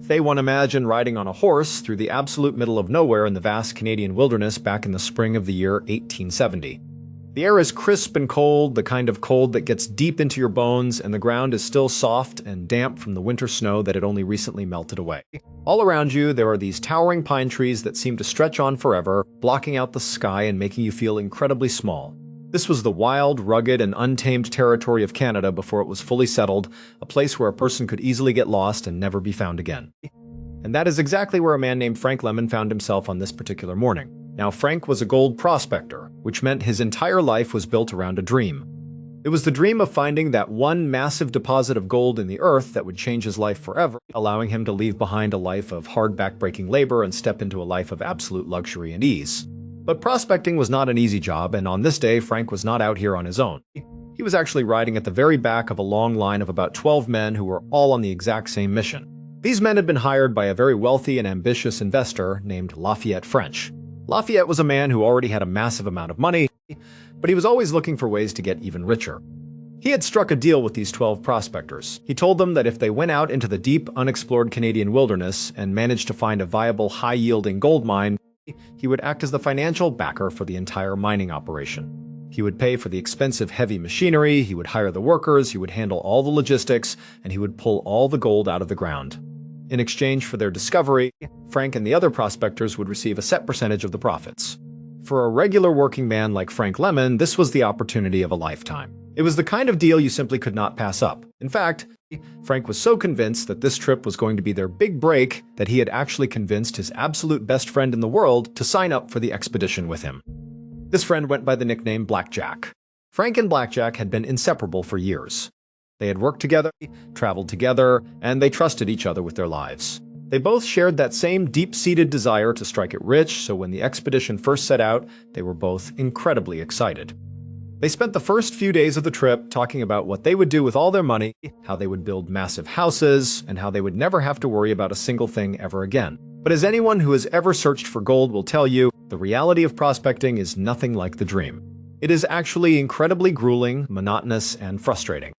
They want to imagine riding on a horse through the absolute middle of nowhere in the vast Canadian wilderness back in the spring of the year 1870. The air is crisp and cold, the kind of cold that gets deep into your bones, and the ground is still soft and damp from the winter snow that had only recently melted away. All around you, there are these towering pine trees that seem to stretch on forever, blocking out the sky and making you feel incredibly small. This was the wild, rugged, and untamed territory of Canada before it was fully settled, a place where a person could easily get lost and never be found again. And that is exactly where a man named Frank Lemon found himself on this particular morning. Now, Frank was a gold prospector, which meant his entire life was built around a dream. It was the dream of finding that one massive deposit of gold in the earth that would change his life forever, allowing him to leave behind a life of hard backbreaking labor and step into a life of absolute luxury and ease. But prospecting was not an easy job, and on this day, Frank was not out here on his own. He was actually riding at the very back of a long line of about 12 men who were all on the exact same mission. These men had been hired by a very wealthy and ambitious investor named Lafayette French. Lafayette was a man who already had a massive amount of money, but he was always looking for ways to get even richer. He had struck a deal with these 12 prospectors. He told them that if they went out into the deep, unexplored Canadian wilderness and managed to find a viable, high-yielding gold mine, he would act as the financial backer for the entire mining operation. He would pay for the expensive heavy machinery, he would hire the workers, he would handle all the logistics, and he would pull all the gold out of the ground. In exchange for their discovery, Frank and the other prospectors would receive a set percentage of the profits. For a regular working man like Frank Lemon, this was the opportunity of a lifetime. It was the kind of deal you simply could not pass up. In fact, Frank was so convinced that this trip was going to be their big break that he had actually convinced his absolute best friend in the world to sign up for the expedition with him. This friend went by the nickname Blackjack. Frank and Blackjack had been inseparable for years. They had worked together, traveled together, and they trusted each other with their lives. They both shared that same deep-seated desire to strike it rich, so when the expedition first set out, they were both incredibly excited. They spent the first few days of the trip talking about what they would do with all their money, how they would build massive houses, and how they would never have to worry about a single thing ever again. But as anyone who has ever searched for gold will tell you, the reality of prospecting is nothing like the dream. It is actually incredibly grueling, monotonous, and frustrating.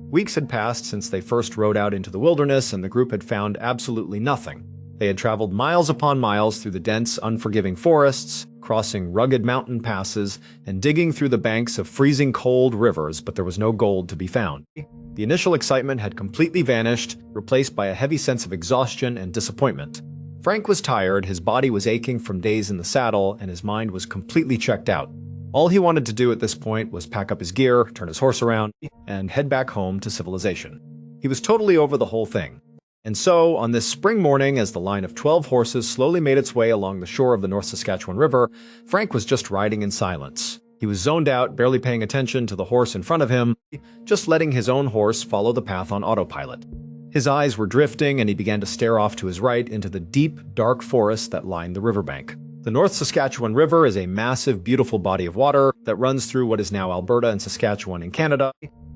Weeks had passed since they first rode out into the wilderness, and the group had found absolutely nothing. They had traveled miles upon miles through the dense, unforgiving forests, crossing rugged mountain passes, and digging through the banks of freezing cold rivers, but there was no gold to be found. The initial excitement had completely vanished, replaced by a heavy sense of exhaustion and disappointment. Frank was tired, his body was aching from days in the saddle, and his mind was completely checked out. All he wanted to do at this point was pack up his gear, turn his horse around, and head back home to civilization. He was totally over the whole thing. And so, on this spring morning, as the line of 12 horses slowly made its way along the shore of the North Saskatchewan River, Frank was just riding in silence. He was zoned out, barely paying attention to the horse in front of him, just letting his own horse follow the path on autopilot. His eyes were drifting, and he began to stare off to his right into the deep, dark forest that lined the riverbank. The North Saskatchewan River is a massive, beautiful body of water that runs through what is now Alberta and Saskatchewan in Canada,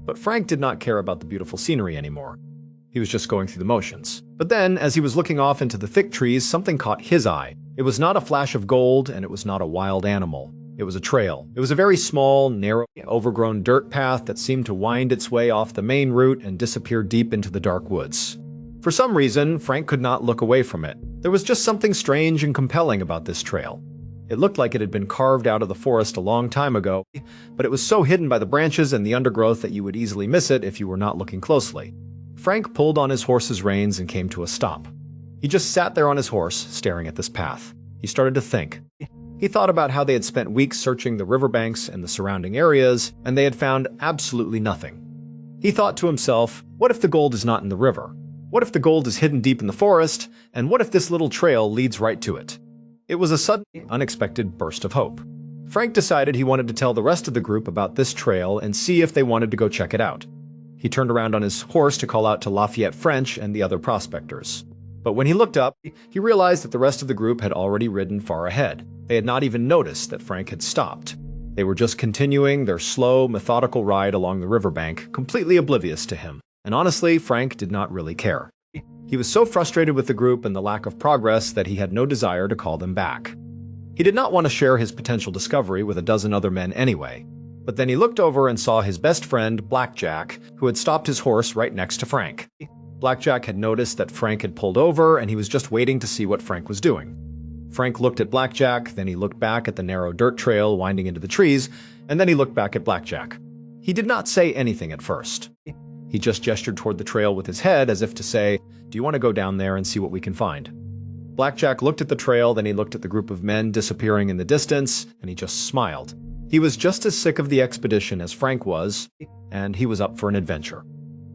but Frank did not care about the beautiful scenery anymore. He was just going through the motions. But then, as he was looking off into the thick trees, something caught his eye. It was not a flash of gold, and it was not a wild animal. It was a trail. It was a very small, narrow, overgrown dirt path that seemed to wind its way off the main route and disappear deep into the dark woods. For some reason, Frank could not look away from it. There was just something strange and compelling about this trail. It looked like it had been carved out of the forest a long time ago, but it was so hidden by the branches and the undergrowth that you would easily miss it if you were not looking closely. Frank pulled on his horse's reins and came to a stop. He just sat there on his horse, staring at this path. He started to think. He thought about how they had spent weeks searching the riverbanks and the surrounding areas, and they had found absolutely nothing. He thought to himself, what if the gold is not in the river? What if the gold is hidden deep in the forest? And what if this little trail leads right to it? It was a sudden, unexpected burst of hope. Frank decided he wanted to tell the rest of the group about this trail and see if they wanted to go check it out. He turned around on his horse to call out to Lafayette French and the other prospectors. But when he looked up, he realized that the rest of the group had already ridden far ahead. They had not even noticed that Frank had stopped. They were just continuing their slow, methodical ride along the riverbank, completely oblivious to him. And honestly, Frank did not really care. He was so frustrated with the group and the lack of progress that he had no desire to call them back. He did not want to share his potential discovery with a dozen other men anyway. But then he looked over and saw his best friend, Blackjack, who had stopped his horse right next to Frank. Blackjack had noticed that Frank had pulled over and he was just waiting to see what Frank was doing. Frank looked at Blackjack, then he looked back at the narrow dirt trail winding into the trees, and then he looked back at Blackjack. He did not say anything at first. He just gestured toward the trail with his head as if to say, "Do you want to go down there and see what we can find?" Blackjack looked at the trail, then he looked at the group of men disappearing in the distance, and he just smiled. He was just as sick of the expedition as Frank was, and he was up for an adventure.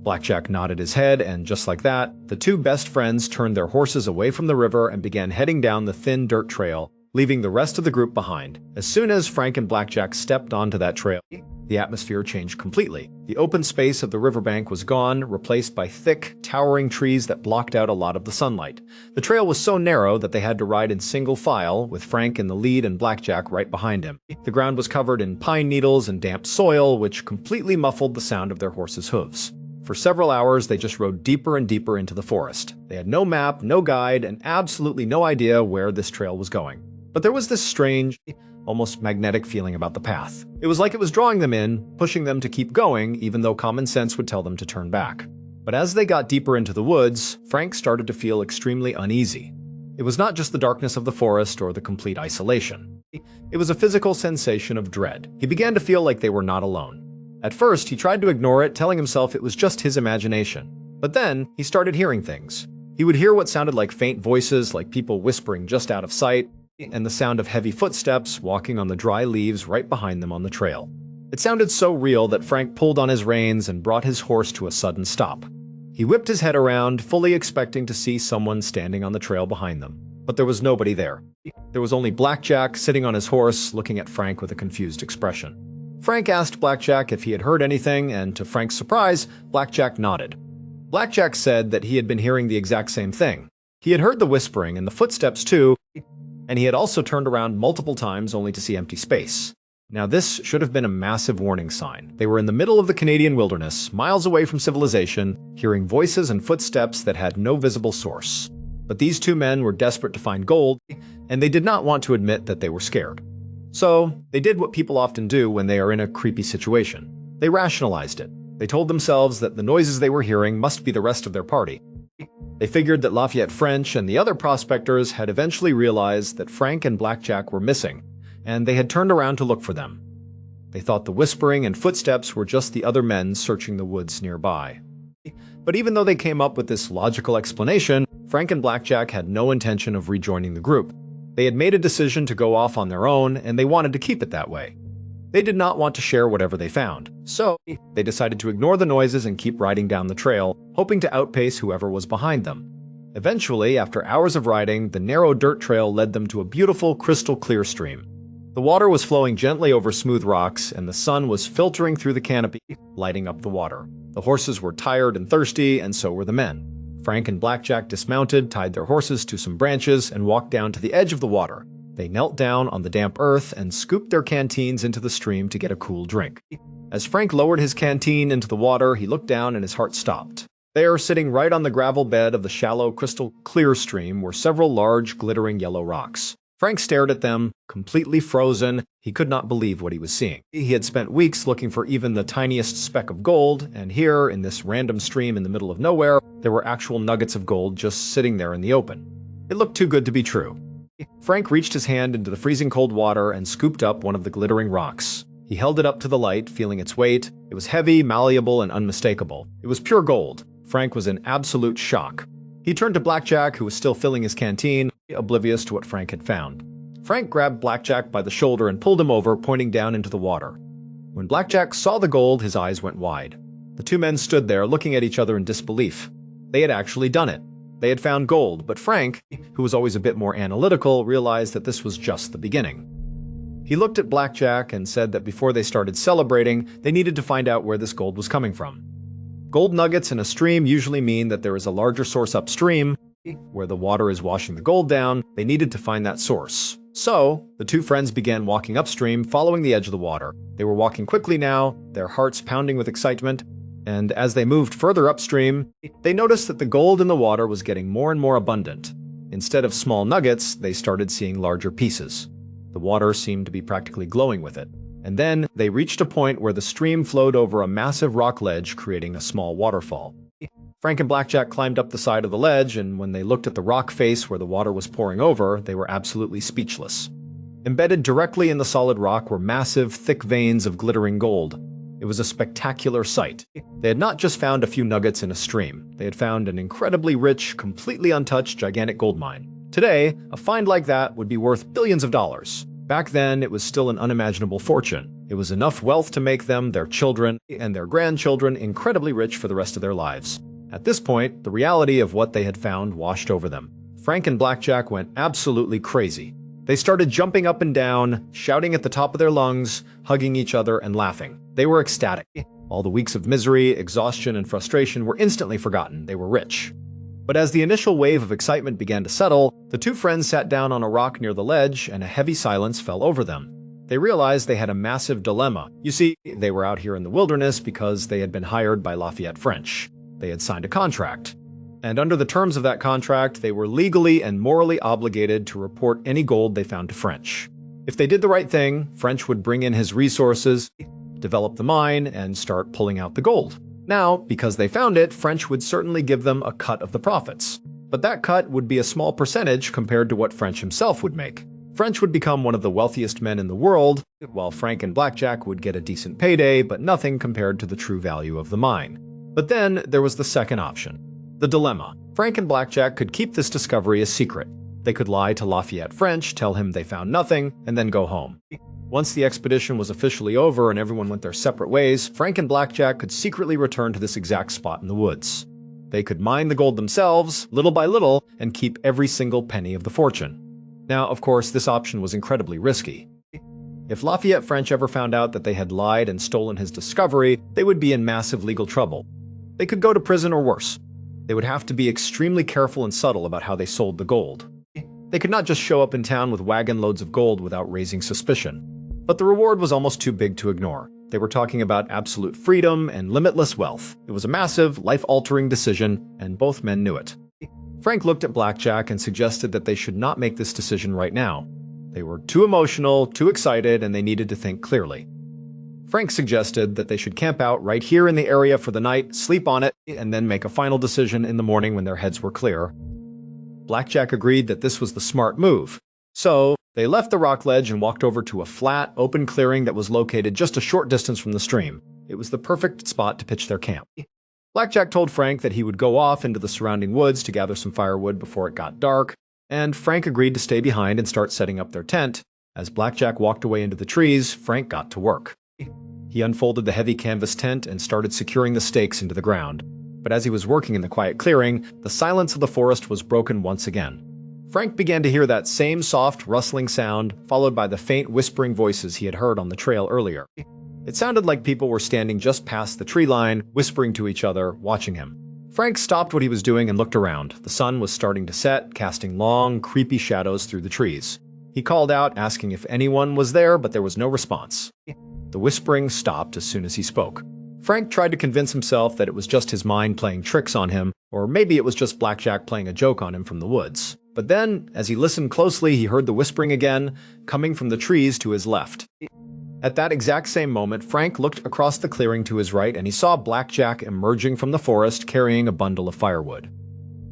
Blackjack nodded his head, and just like that, the two best friends turned their horses away from the river and began heading down the thin dirt trail, leaving the rest of the group behind. As soon as Frank and Blackjack stepped onto that trail, the atmosphere changed completely. The open space of the riverbank was gone, replaced by thick, towering trees that blocked out a lot of the sunlight. The trail was so narrow that they had to ride in single file, with Frank in the lead and Blackjack right behind him. The ground was covered in pine needles and damp soil, which completely muffled the sound of their horses' hooves. For several hours, they just rode deeper and deeper into the forest. They had no map, no guide, and absolutely no idea where this trail was going. But there was this strange, almost magnetic feeling about the path. It was like it was drawing them in, pushing them to keep going, even though common sense would tell them to turn back. But as they got deeper into the woods, Frank started to feel extremely uneasy. It was not just the darkness of the forest or the complete isolation. It was a physical sensation of dread. He began to feel like they were not alone. At first, he tried to ignore it, telling himself it was just his imagination. But then, he started hearing things. He would hear what sounded like faint voices, like people whispering just out of sight, and the sound of heavy footsteps walking on the dry leaves right behind them on the trail. It sounded so real that Frank pulled on his reins and brought his horse to a sudden stop. He whipped his head around, fully expecting to see someone standing on the trail behind them. But there was nobody there. There was only Blackjack sitting on his horse, looking at Frank with a confused expression. Frank asked Blackjack if he had heard anything, and to Frank's surprise, Blackjack nodded. Blackjack said that he had been hearing the exact same thing. He had heard the whispering and the footsteps too, and he had also turned around multiple times only to see empty space. Now this should have been a massive warning sign. They were in the middle of the Canadian wilderness, miles away from civilization, hearing voices and footsteps that had no visible source. But these two men were desperate to find gold, and they did not want to admit that they were scared. So, they did what people often do when they are in a creepy situation. They rationalized it. They told themselves that the noises they were hearing must be the rest of their party. They figured that Lafayette French and the other prospectors had eventually realized that Frank and Blackjack were missing, and they had turned around to look for them. They thought the whispering and footsteps were just the other men searching the woods nearby. But even though they came up with this logical explanation, Frank and Blackjack had no intention of rejoining the group. They had made a decision to go off on their own, and they wanted to keep it that way. They did not want to share whatever they found, so they decided to ignore the noises and keep riding down the trail, hoping to outpace whoever was behind them. Eventually, after hours of riding, the narrow dirt trail led them to a beautiful, crystal-clear stream. The water was flowing gently over smooth rocks, and the sun was filtering through the canopy, lighting up the water. The horses were tired and thirsty, and so were the men. Frank and Blackjack dismounted, tied their horses to some branches, and walked down to the edge of the water. They knelt down on the damp earth and scooped their canteens into the stream to get a cool drink. As Frank lowered his canteen into the water, he looked down and his heart stopped. There, sitting right on the gravel bed of the shallow, crystal-clear stream, were several large, glittering yellow rocks. Frank stared at them, completely frozen. He could not believe what he was seeing. He had spent weeks looking for even the tiniest speck of gold, and here, in this random stream in the middle of nowhere, there were actual nuggets of gold just sitting there in the open. It looked too good to be true. Frank reached his hand into the freezing cold water and scooped up one of the glittering rocks. He held it up to the light, feeling its weight. It was heavy, malleable, and unmistakable. It was pure gold. Frank was in absolute shock. He turned to Blackjack, who was still filling his canteen, oblivious to what Frank had found. Frank grabbed Blackjack by the shoulder and pulled him over, pointing down into the water. When Blackjack saw the gold, his eyes went wide. The two men stood there, looking at each other in disbelief. They had actually done it. They had found gold, but Frank, who was always a bit more analytical, realized that this was just the beginning. He looked at Blackjack and said that before they started celebrating, they needed to find out where this gold was coming from. Gold nuggets in a stream usually mean that there is a larger source upstream. Where the water is washing the gold down, they needed to find that source. So, the two friends began walking upstream, following the edge of the water. They were walking quickly now, their hearts pounding with excitement, and as they moved further upstream, they noticed that the gold in the water was getting more and more abundant. Instead of small nuggets, they started seeing larger pieces. The water seemed to be practically glowing with it. And then they reached a point where the stream flowed over a massive rock ledge, creating a small waterfall. Frank and Blackjack climbed up the side of the ledge, and when they looked at the rock face where the water was pouring over, they were absolutely speechless. Embedded directly in the solid rock were massive, thick veins of glittering gold. It was a spectacular sight. They had not just found a few nuggets in a stream. They had found an incredibly rich, completely untouched, gigantic gold mine. Today, a find like that would be worth billions of dollars. Back then, it was still an unimaginable fortune. It was enough wealth to make them, their children, and their grandchildren incredibly rich for the rest of their lives. At this point, the reality of what they had found washed over them. Frank and Blackjack went absolutely crazy. They started jumping up and down, shouting at the top of their lungs, hugging each other, and laughing. They were ecstatic. All the weeks of misery, exhaustion, and frustration were instantly forgotten. They were rich. But as the initial wave of excitement began to settle, the two friends sat down on a rock near the ledge, and a heavy silence fell over them. They realized they had a massive dilemma. You see, they were out here in the wilderness because they had been hired by Lafayette French. They had signed a contract. And under the terms of that contract, they were legally and morally obligated to report any gold they found to French. If they did the right thing, French would bring in his resources, develop the mine, and start pulling out the gold. Now, because they found it, French would certainly give them a cut of the profits. But that cut would be a small percentage compared to what French himself would make. French would become one of the wealthiest men in the world, while Frank and Blackjack would get a decent payday, but nothing compared to the true value of the mine. But then there was the second option. The dilemma. Frank and Blackjack could keep this discovery a secret. They could lie to Lafayette French, tell him they found nothing, and then go home. Once the expedition was officially over and everyone went their separate ways, Frank and Blackjack could secretly return to this exact spot in the woods. They could mine the gold themselves, little by little, and keep every single penny of the fortune. Now, of course, this option was incredibly risky. If Lafayette French ever found out that they had lied and stolen his discovery, they would be in massive legal trouble. They could go to prison or worse. They would have to be extremely careful and subtle about how they sold the gold. They could not just show up in town with wagon loads of gold without raising suspicion. But the reward was almost too big to ignore. They were talking about absolute freedom and limitless wealth. It was a massive, life-altering decision, and both men knew it. Frank looked at Blackjack and suggested that they should not make this decision right now. They were too emotional, too excited, and they needed to think clearly. Frank suggested that they should camp out right here in the area for the night, sleep on it, and then make a final decision in the morning when their heads were clear. Blackjack agreed that this was the smart move. So, they left the rock ledge and walked over to a flat, open clearing that was located just a short distance from the stream. It was the perfect spot to pitch their camp. Blackjack told Frank that he would go off into the surrounding woods to gather some firewood before it got dark, and Frank agreed to stay behind and start setting up their tent. As Blackjack walked away into the trees, Frank got to work. He unfolded the heavy canvas tent and started securing the stakes into the ground. But as he was working in the quiet clearing, the silence of the forest was broken once again. Frank began to hear that same soft, rustling sound, followed by the faint, whispering voices he had heard on the trail earlier. It sounded like people were standing just past the tree line, whispering to each other, watching him. Frank stopped what he was doing and looked around. The sun was starting to set, casting long, creepy shadows through the trees. He called out, asking if anyone was there, but there was no response. The whispering stopped as soon as he spoke. Frank tried to convince himself that it was just his mind playing tricks on him, or maybe it was just Blackjack playing a joke on him from the woods. But then, as he listened closely, he heard the whispering again, coming from the trees to his left. At that exact same moment, Frank looked across the clearing to his right and he saw Blackjack emerging from the forest carrying a bundle of firewood.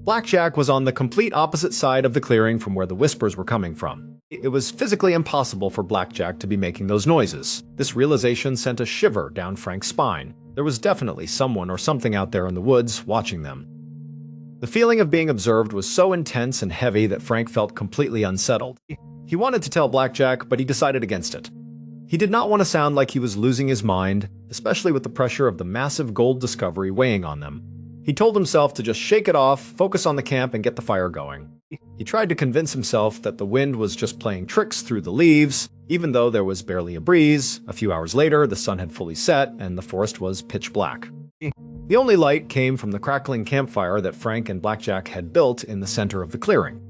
Blackjack was on the complete opposite side of the clearing from where the whispers were coming from. It was physically impossible for Blackjack to be making those noises. This realization sent a shiver down Frank's spine. There was definitely someone or something out there in the woods watching them. The feeling of being observed was so intense and heavy that Frank felt completely unsettled. He wanted to tell Blackjack, but he decided against it. He did not want to sound like he was losing his mind, especially with the pressure of the massive gold discovery weighing on them. He told himself to just shake it off, focus on the camp, and get the fire going. He tried to convince himself that the wind was just playing tricks through the leaves, even though there was barely a breeze. A few hours later, the sun had fully set, and the forest was pitch black. The only light came from the crackling campfire that Frank and Blackjack had built in the center of the clearing.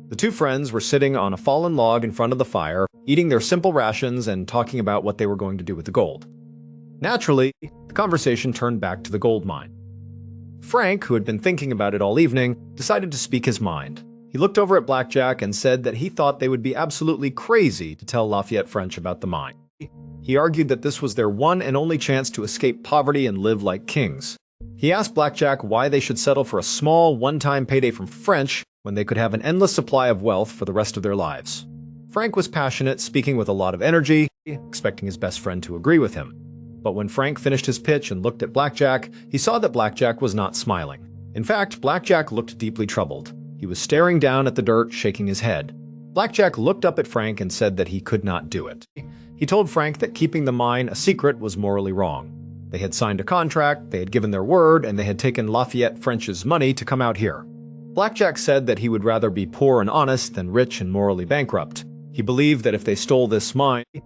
The two friends were sitting on a fallen log in front of the fire, eating their simple rations and talking about what they were going to do with the gold. Naturally, the conversation turned back to the gold mine. Frank, who had been thinking about it all evening, decided to speak his mind. He looked over at Blackjack and said that he thought they would be absolutely crazy to tell Lafayette French about the mine. He argued that this was their one and only chance to escape poverty and live like kings. He asked Blackjack why they should settle for a small, one-time payday from French when they could have an endless supply of wealth for the rest of their lives. Frank was passionate, speaking with a lot of energy, expecting his best friend to agree with him. But when Frank finished his pitch and looked at Blackjack, he saw that Blackjack was not smiling. In fact, Blackjack looked deeply troubled. He was staring down at the dirt, shaking his head. Blackjack looked up at Frank and said that he could not do it. He told Frank that keeping the mine a secret was morally wrong. They had signed a contract, they had given their word, and they had taken Lafayette French's money to come out here. Blackjack said that he would rather be poor and honest than rich and morally bankrupt. He believed that if they stole this mine, the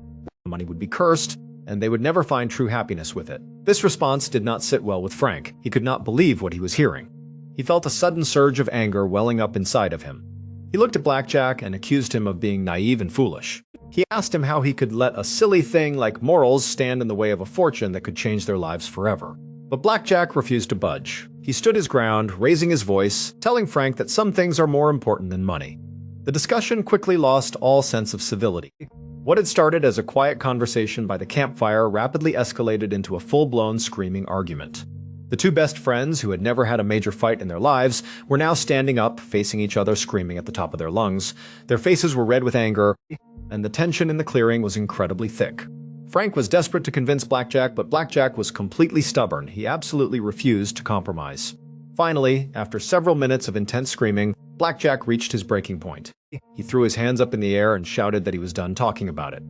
money would be cursed, and they would never find true happiness with it. This response did not sit well with Frank. He could not believe what he was hearing. He felt a sudden surge of anger welling up inside of him. He looked at Blackjack and accused him of being naive and foolish. He asked him how he could let a silly thing like morals stand in the way of a fortune that could change their lives forever. But Blackjack refused to budge. He stood his ground, raising his voice, telling Frank that some things are more important than money. The discussion quickly lost all sense of civility. What had started as a quiet conversation by the campfire rapidly escalated into a full-blown screaming argument. The two best friends, who had never had a major fight in their lives, were now standing up, facing each other, screaming at the top of their lungs. Their faces were red with anger, and the tension in the clearing was incredibly thick. Frank was desperate to convince Blackjack, but Blackjack was completely stubborn. He absolutely refused to compromise. Finally, after several minutes of intense screaming, Blackjack reached his breaking point. He threw his hands up in the air and shouted that he was done talking about it.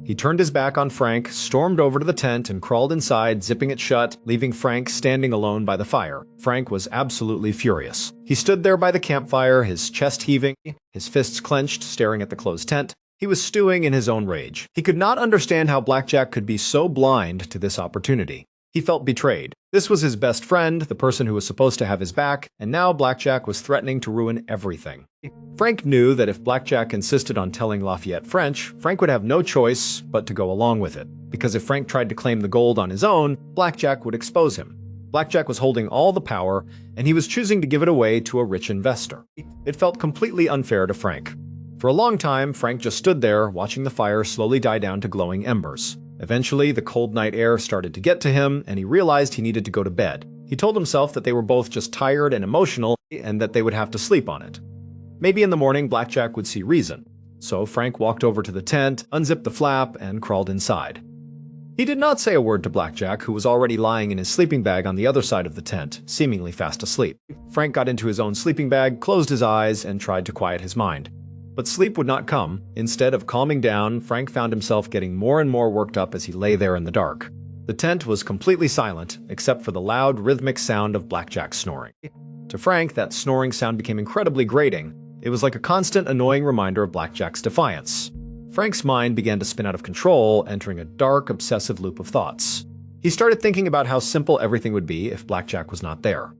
He turned his back on Frank, stormed over to the tent, and crawled inside, zipping it shut, leaving Frank standing alone by the fire. Frank was absolutely furious. He stood there by the campfire, his chest heaving, his fists clenched, staring at the closed tent. He was stewing in his own rage. He could not understand how Blackjack could be so blind to this opportunity. He felt betrayed. This was his best friend, the person who was supposed to have his back, and now Blackjack was threatening to ruin everything. Frank knew that if Blackjack insisted on telling Lafayette French, Frank would have no choice but to go along with it, because if Frank tried to claim the gold on his own, Blackjack would expose him. Blackjack was holding all the power, and he was choosing to give it away to a rich investor. It felt completely unfair to Frank. For a long time, Frank just stood there, watching the fire slowly die down to glowing embers. Eventually, the cold night air started to get to him, and he realized he needed to go to bed. He told himself that they were both just tired and emotional, and that they would have to sleep on it. Maybe in the morning, Blackjack would see reason. So Frank walked over to the tent, unzipped the flap, and crawled inside. He did not say a word to Blackjack, who was already lying in his sleeping bag on the other side of the tent, seemingly fast asleep. Frank got into his own sleeping bag, closed his eyes, and tried to quiet his mind. But sleep would not come. Instead of calming down, Frank found himself getting more and more worked up as he lay there in the dark. The tent was completely silent, except for the loud, rhythmic sound of Blackjack snoring. To Frank, that snoring sound became incredibly grating. It was like a constant, annoying reminder of Blackjack's defiance. Frank's mind began to spin out of control, entering a dark, obsessive loop of thoughts. He started thinking about how simple everything would be if Blackjack was not there.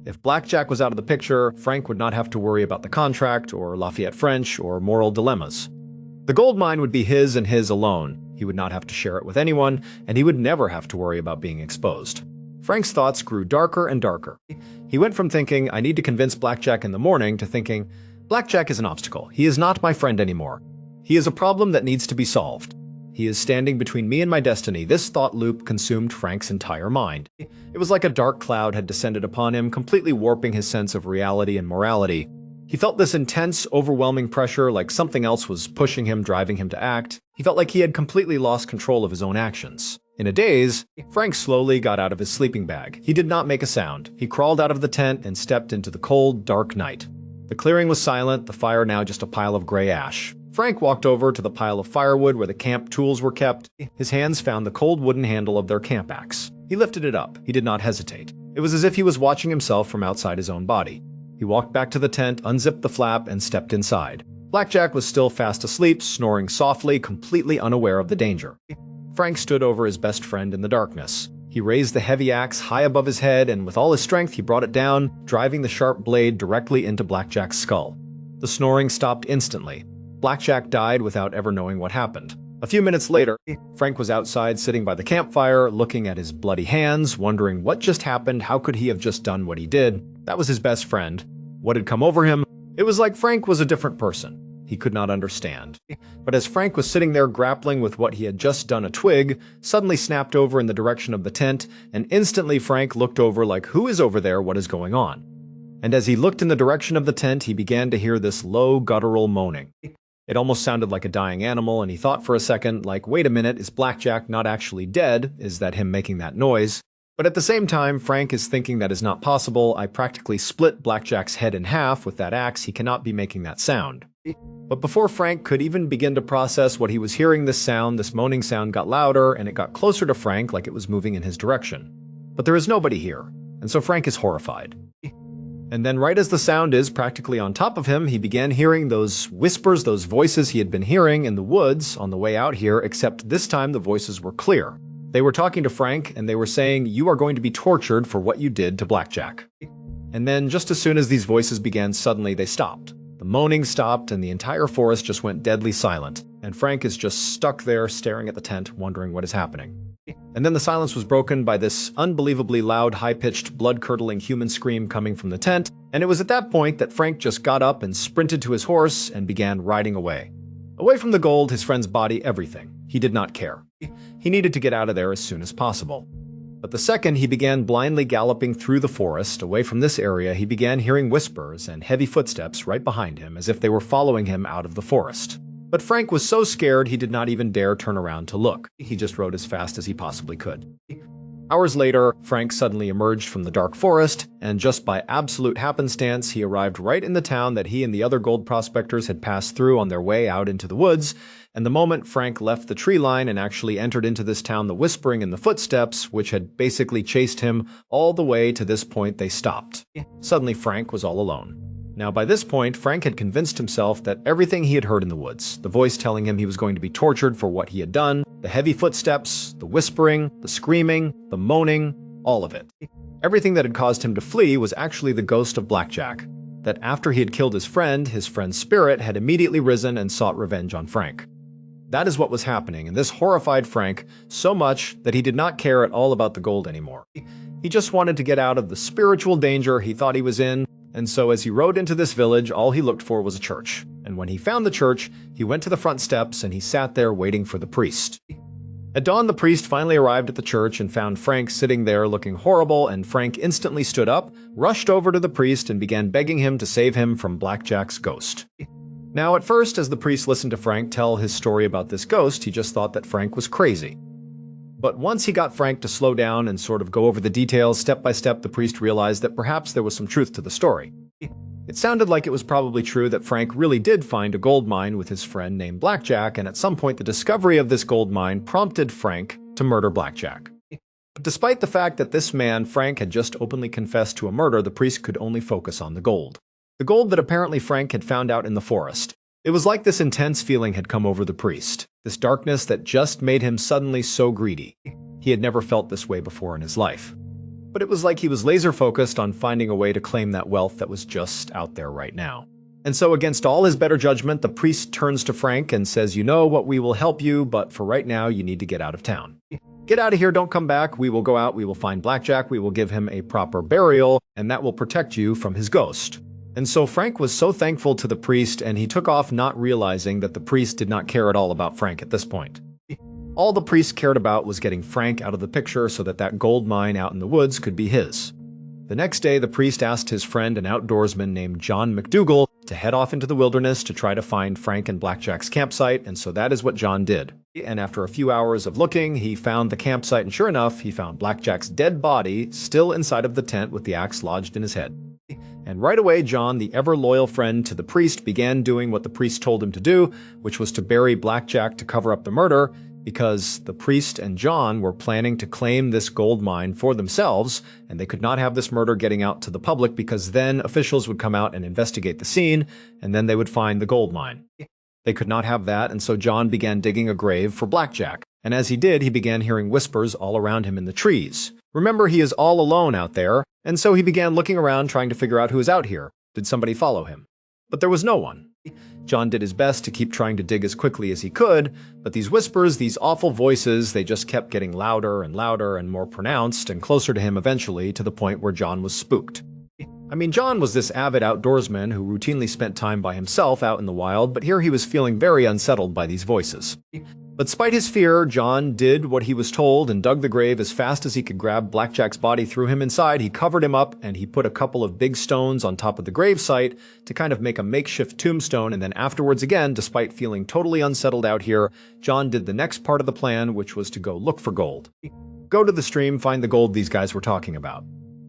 If Blackjack was out of the picture, Frank would not have to worry about the contract, or Lafayette French, or moral dilemmas. The gold mine would be his and his alone. He would not have to share it with anyone, and he would never have to worry about being exposed. Frank's thoughts grew darker and darker. He went from thinking, "I need to convince Blackjack in the morning," to thinking, "Blackjack is an obstacle. He is not my friend anymore. He is a problem that needs to be solved. He is standing between me and my destiny." This thought loop consumed Frank's entire mind. It was like a dark cloud had descended upon him, completely warping his sense of reality and morality. He felt this intense, overwhelming pressure, like something else was pushing him, driving him to act. He felt like he had completely lost control of his own actions. In a daze, Frank slowly got out of his sleeping bag. He did not make a sound. He crawled out of the tent and stepped into the cold, dark night. The clearing was silent, the fire now just a pile of gray ash. Frank walked over to the pile of firewood where the camp tools were kept. His hands found the cold wooden handle of their camp axe. He lifted it up. He did not hesitate. It was as if he was watching himself from outside his own body. He walked back to the tent, unzipped the flap, and stepped inside. Blackjack was still fast asleep, snoring softly, completely unaware of the danger. Frank stood over his best friend in the darkness. He raised the heavy axe high above his head, and with all his strength he brought it down, driving the sharp blade directly into Blackjack's skull. The snoring stopped instantly. Blackjack died without ever knowing what happened. A few minutes later, Frank was outside sitting by the campfire, looking at his bloody hands, wondering what just happened. How could he have just done what he did? That was his best friend. What had come over him? It was like Frank was a different person. he could not understand. But as Frank was sitting there grappling with what he had just done, a twig suddenly snapped over in the direction of the tent, and instantly Frank looked over like, "Who is over there? What is going on?" And as he looked in the direction of the tent, he began to hear this low, guttural moaning. It almost sounded like a dying animal, and he thought for a second, like, wait a minute, is Blackjack not actually dead? Is that him making that noise? But at the same time, Frank is thinking that is not possible. I practically split Blackjack's head in half with that axe. He cannot be making that sound. But before Frank could even begin to process what he was hearing, this moaning sound got louder, and it got closer to Frank like it was moving in his direction. But there is nobody here, and so Frank is horrified. And then right as the sound is practically on top of him, he began hearing those whispers, those voices he had been hearing in the woods on the way out here, except this time the voices were clear. They were talking to Frank, and they were saying, "You are going to be tortured for what you did to Blackjack." And then just as soon as these voices began, suddenly they stopped. The moaning stopped, and the entire forest just went deadly silent, and Frank is just stuck there staring at the tent, wondering what is happening. And then the silence was broken by this unbelievably loud, high-pitched, blood-curdling human scream coming from the tent, and it was at that point that Frank just got up and sprinted to his horse and began riding away. Away from the gold, his friend's body, everything. He did not care. He needed to get out of there as soon as possible. But the second he began blindly galloping through the forest, away from this area, he began hearing whispers and heavy footsteps right behind him, as if they were following him out of the forest. But Frank was so scared he did not even dare turn around to look. He just rode as fast as he possibly could. Hours later, Frank suddenly emerged from the dark forest, and just by absolute happenstance, he arrived right in the town that he and the other gold prospectors had passed through on their way out into the woods. And the moment Frank left the tree line and actually entered into this town, the whispering and the footsteps, which had basically chased him all the way to this point, they stopped. Suddenly, Frank was all alone. Now, by this point, Frank had convinced himself that everything he had heard in the woods, the voice telling him he was going to be tortured for what he had done, the heavy footsteps, the whispering, the screaming, the moaning, all of it. Everything that had caused him to flee was actually the ghost of Blackjack, that after he had killed his friend's spirit had immediately risen and sought revenge on Frank. That is what was happening, and this horrified Frank so much that he did not care at all about the gold anymore. He just wanted to get out of the spiritual danger he thought he was in, and so as he rode into this village, all he looked for was a church. And when he found the church, he went to the front steps and he sat there waiting for the priest. At dawn, the priest finally arrived at the church and found Frank sitting there looking horrible, and Frank instantly stood up, rushed over to the priest, and began begging him to save him from Blackjack's ghost. Now, at first, as the priest listened to Frank tell his story about this ghost, he just thought that Frank was crazy. But once he got Frank to slow down and sort of go over the details step by step, the priest realized that perhaps there was some truth to the story. It sounded like it was probably true that Frank really did find a gold mine with his friend named Blackjack, and at some point the discovery of this gold mine prompted Frank to murder Blackjack. But despite the fact that this man, Frank, had just openly confessed to a murder, the priest could only focus on the gold. The gold that apparently Frank had found out in the forest. It was like this intense feeling had come over the priest, this darkness that just made him suddenly so greedy. He had never felt this way before in his life. But it was like he was laser-focused on finding a way to claim that wealth that was just out there right now. And so against all his better judgment, the priest turns to Frank and says, "You know what, we will help you, but for right now, you need to get out of town. Get out of here, don't come back. We will go out, we will find Blackjack, we will give him a proper burial, and that will protect you from his ghost." And so Frank was so thankful to the priest, and he took off not realizing that the priest did not care at all about Frank at this point. All the priest cared about was getting Frank out of the picture so that that gold mine out in the woods could be his. The next day, the priest asked his friend, an outdoorsman named John McDougal, to head off into the wilderness to try to find Frank and Blackjack's campsite, and so that is what John did. And after a few hours of looking, he found the campsite, and sure enough, he found Blackjack's dead body still inside of the tent with the axe lodged in his head. And right away, John, the ever-loyal friend to the priest, began doing what the priest told him to do, which was to bury Blackjack to cover up the murder, because the priest and John were planning to claim this gold mine for themselves, and they could not have this murder getting out to the public because then officials would come out and investigate the scene, and then they would find the gold mine. They could not have that, and so John began digging a grave for Blackjack. And as he did, he began hearing whispers all around him in the trees. Remember, he is all alone out there, and so he began looking around trying to figure out who was out here. Did somebody follow him? But there was no one. John did his best to keep trying to dig as quickly as he could, but these whispers, these awful voices, they just kept getting louder and louder and more pronounced and closer to him eventually, to the point where John was spooked. I mean, John was this avid outdoorsman who routinely spent time by himself out in the wild, but here he was feeling very unsettled by these voices. But despite his fear, John did what he was told and dug the grave as fast as he could. Grab Blackjack's body, threw him inside, he covered him up, and he put a couple of big stones on top of the grave site to kind of make a makeshift tombstone. And then afterwards again, despite feeling totally unsettled out here, John did the next part of the plan, which was to go look for gold. Go to the stream, find the gold these guys were talking about.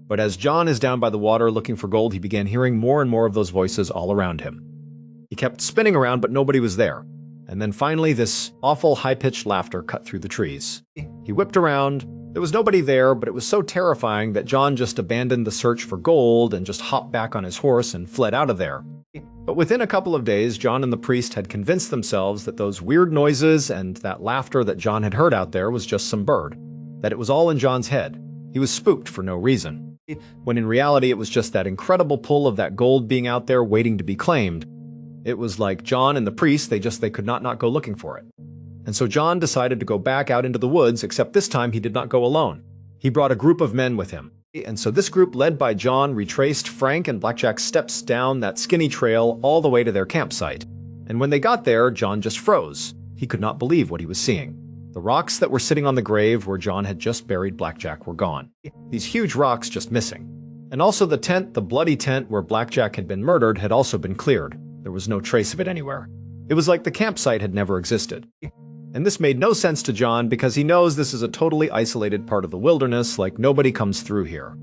But as John is down by the water looking for gold, he began hearing more and more of those voices all around him. He kept spinning around, but nobody was there. And then finally, this awful high-pitched laughter cut through the trees. He whipped around. There was nobody there, but it was so terrifying that John just abandoned the search for gold and just hopped back on his horse and fled out of there. But within a couple of days, John and the priest had convinced themselves that those weird noises and that laughter that John had heard out there was just some bird, that it was all in John's head. He was spooked for no reason, when in reality it was just that incredible pull of that gold being out there waiting to be claimed. It was like John and the priest, they could not go looking for it. And so John decided to go back out into the woods, except this time he did not go alone. He brought a group of men with him. And so this group, led by John, retraced Frank and Blackjack's steps down that skinny trail all the way to their campsite. And when they got there, John just froze. He could not believe what he was seeing. The rocks that were sitting on the grave where John had just buried Blackjack were gone. These huge rocks just missing. And also the tent, the bloody tent where Blackjack had been murdered, had also been cleared. There was no trace of it anywhere. It was like the campsite had never existed. And this made no sense to John because he knows this is a totally isolated part of the wilderness, like nobody comes through here.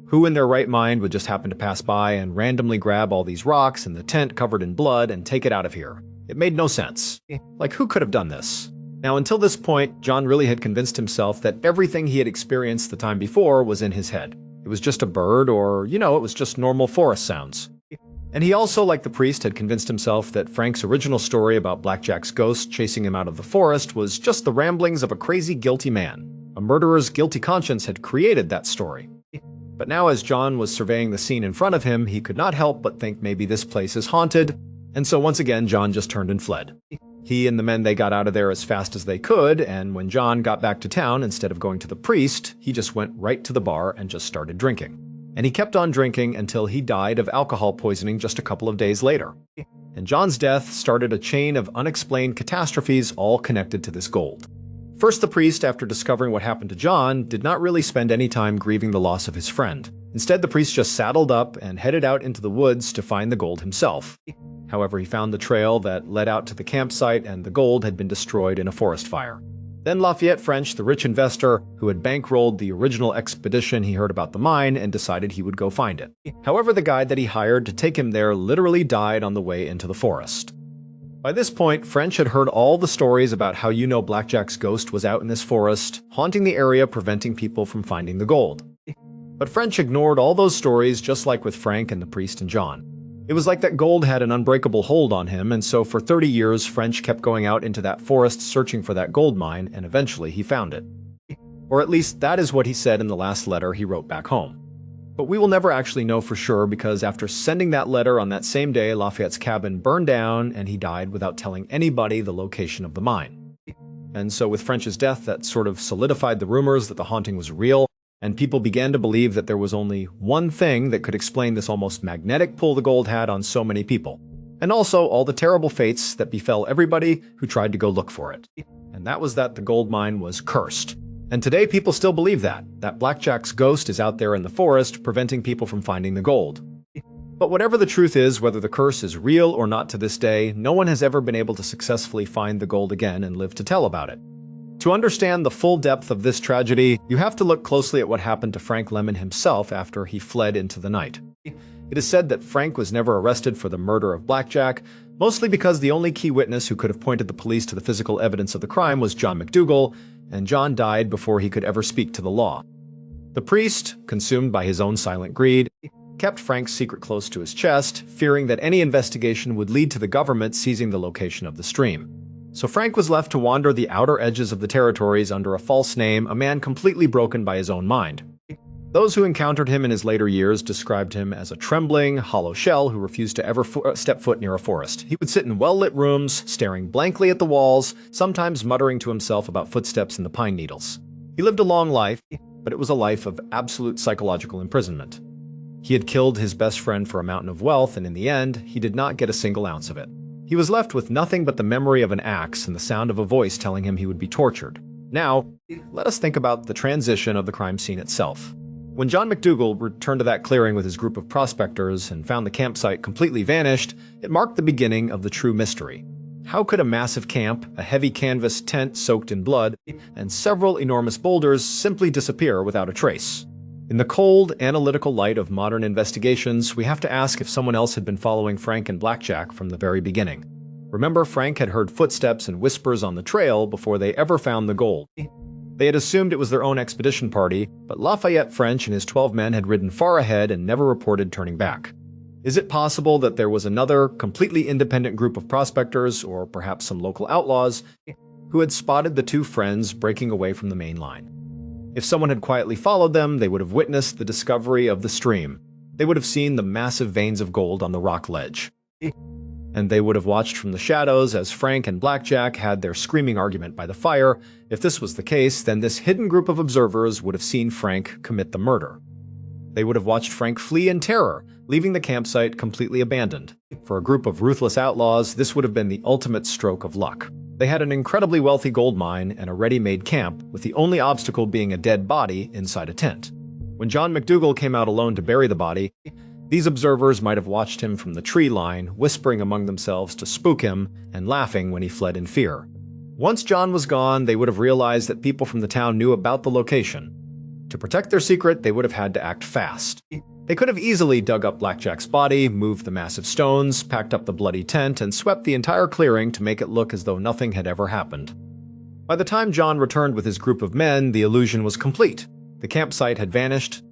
Who in their right mind would just happen to pass by and randomly grab all these rocks and the tent covered in blood and take it out of here? It made no sense. Like, who could have done this? Now, until this point, John really had convinced himself that everything he had experienced the time before was in his head. It was just a bird or, it was just normal forest sounds. And he also, like the priest, had convinced himself that Frank's original story about Blackjack's ghost chasing him out of the forest was just the ramblings of a crazy, guilty man. A murderer's guilty conscience had created that story. But now as John was surveying the scene in front of him, he could not help but think maybe this place is haunted. And so once again, John just turned and fled. He and the men, they got out of there as fast as they could, and when John got back to town, instead of going to the priest, he just went right to the bar and just started drinking. And he kept on drinking until he died of alcohol poisoning just a couple of days later. And John's death started a chain of unexplained catastrophes all connected to this gold. First, the priest, after discovering what happened to John, did not really spend any time grieving the loss of his friend. Instead, the priest just saddled up and headed out into the woods to find the gold himself. However, he found the trail that led out to the campsite, and the gold had been destroyed in a forest fire. Then Lafayette French, the rich investor who had bankrolled the original expedition, he heard about the mine and decided he would go find it. However, the guide that he hired to take him there literally died on the way into the forest. By this point, French had heard all the stories about how Blackjack's ghost was out in this forest, haunting the area, preventing people from finding the gold. But French ignored all those stories, just like with Frank and the priest and John. It was like that gold had an unbreakable hold on him, and so for 30 years, French kept going out into that forest searching for that gold mine, and eventually he found it. Or at least that is what he said in the last letter he wrote back home. But we will never actually know for sure because after sending that letter on that same day, Lafayette's cabin burned down and he died without telling anybody the location of the mine. And so with French's death, that sort of solidified the rumors that the haunting was real, and people began to believe that there was only one thing that could explain this almost magnetic pull the gold had on so many people, and also all the terrible fates that befell everybody who tried to go look for it. And that was that the gold mine was cursed. And today people still believe that Blackjack's ghost is out there in the forest preventing people from finding the gold. But whatever the truth is, whether the curse is real or not to this day, no one has ever been able to successfully find the gold again and live to tell about it. To understand the full depth of this tragedy, you have to look closely at what happened to Frank Lemon himself after he fled into the night. It is said that Frank was never arrested for the murder of Blackjack, mostly because the only key witness who could have pointed the police to the physical evidence of the crime was John McDougal, and John died before he could ever speak to the law. The priest, consumed by his own silent greed, kept Frank's secret close to his chest, fearing that any investigation would lead to the government seizing the location of the stream. So Frank was left to wander the outer edges of the territories under a false name, a man completely broken by his own mind. Those who encountered him in his later years described him as a trembling, hollow shell who refused to ever step foot near a forest. He would sit in well-lit rooms, staring blankly at the walls, sometimes muttering to himself about footsteps in the pine needles. He lived a long life, but it was a life of absolute psychological imprisonment. He had killed his best friend for a mountain of wealth, and in the end, he did not get a single ounce of it. He was left with nothing but the memory of an axe and the sound of a voice telling him he would be tortured. Now, let us think about the transition of the crime scene itself. When John McDougal returned to that clearing with his group of prospectors and found the campsite completely vanished, it marked the beginning of the true mystery. How could a massive camp, a heavy canvas tent soaked in blood, and several enormous boulders simply disappear without a trace? In the cold, analytical light of modern investigations, we have to ask if someone else had been following Frank and Blackjack from the very beginning. Remember, Frank had heard footsteps and whispers on the trail before they ever found the gold. They had assumed it was their own expedition party, but Lafayette French and his 12 men had ridden far ahead and never reported turning back. Is it possible that there was another, completely independent group of prospectors, or perhaps some local outlaws, who had spotted the two friends breaking away from the main line? If someone had quietly followed them, they would have witnessed the discovery of the stream. They would have seen the massive veins of gold on the rock ledge. And they would have watched from the shadows as Frank and Blackjack had their screaming argument by the fire. If this was the case, then this hidden group of observers would have seen Frank commit the murder. They would have watched Frank flee in terror, leaving the campsite completely abandoned. For a group of ruthless outlaws, this would have been the ultimate stroke of luck. They had an incredibly wealthy gold mine and a ready-made camp, with the only obstacle being a dead body inside a tent. When John McDougal came out alone to bury the body, these observers might have watched him from the tree line, whispering among themselves to spook him and laughing when he fled in fear. Once John was gone, they would have realized that people from the town knew about the location. To protect their secret, they would have had to act fast. They could have easily dug up Blackjack's body, moved the massive stones, packed up the bloody tent, and swept the entire clearing to make it look as though nothing had ever happened. By the time John returned with his group of men, the illusion was complete. The campsite had vanished,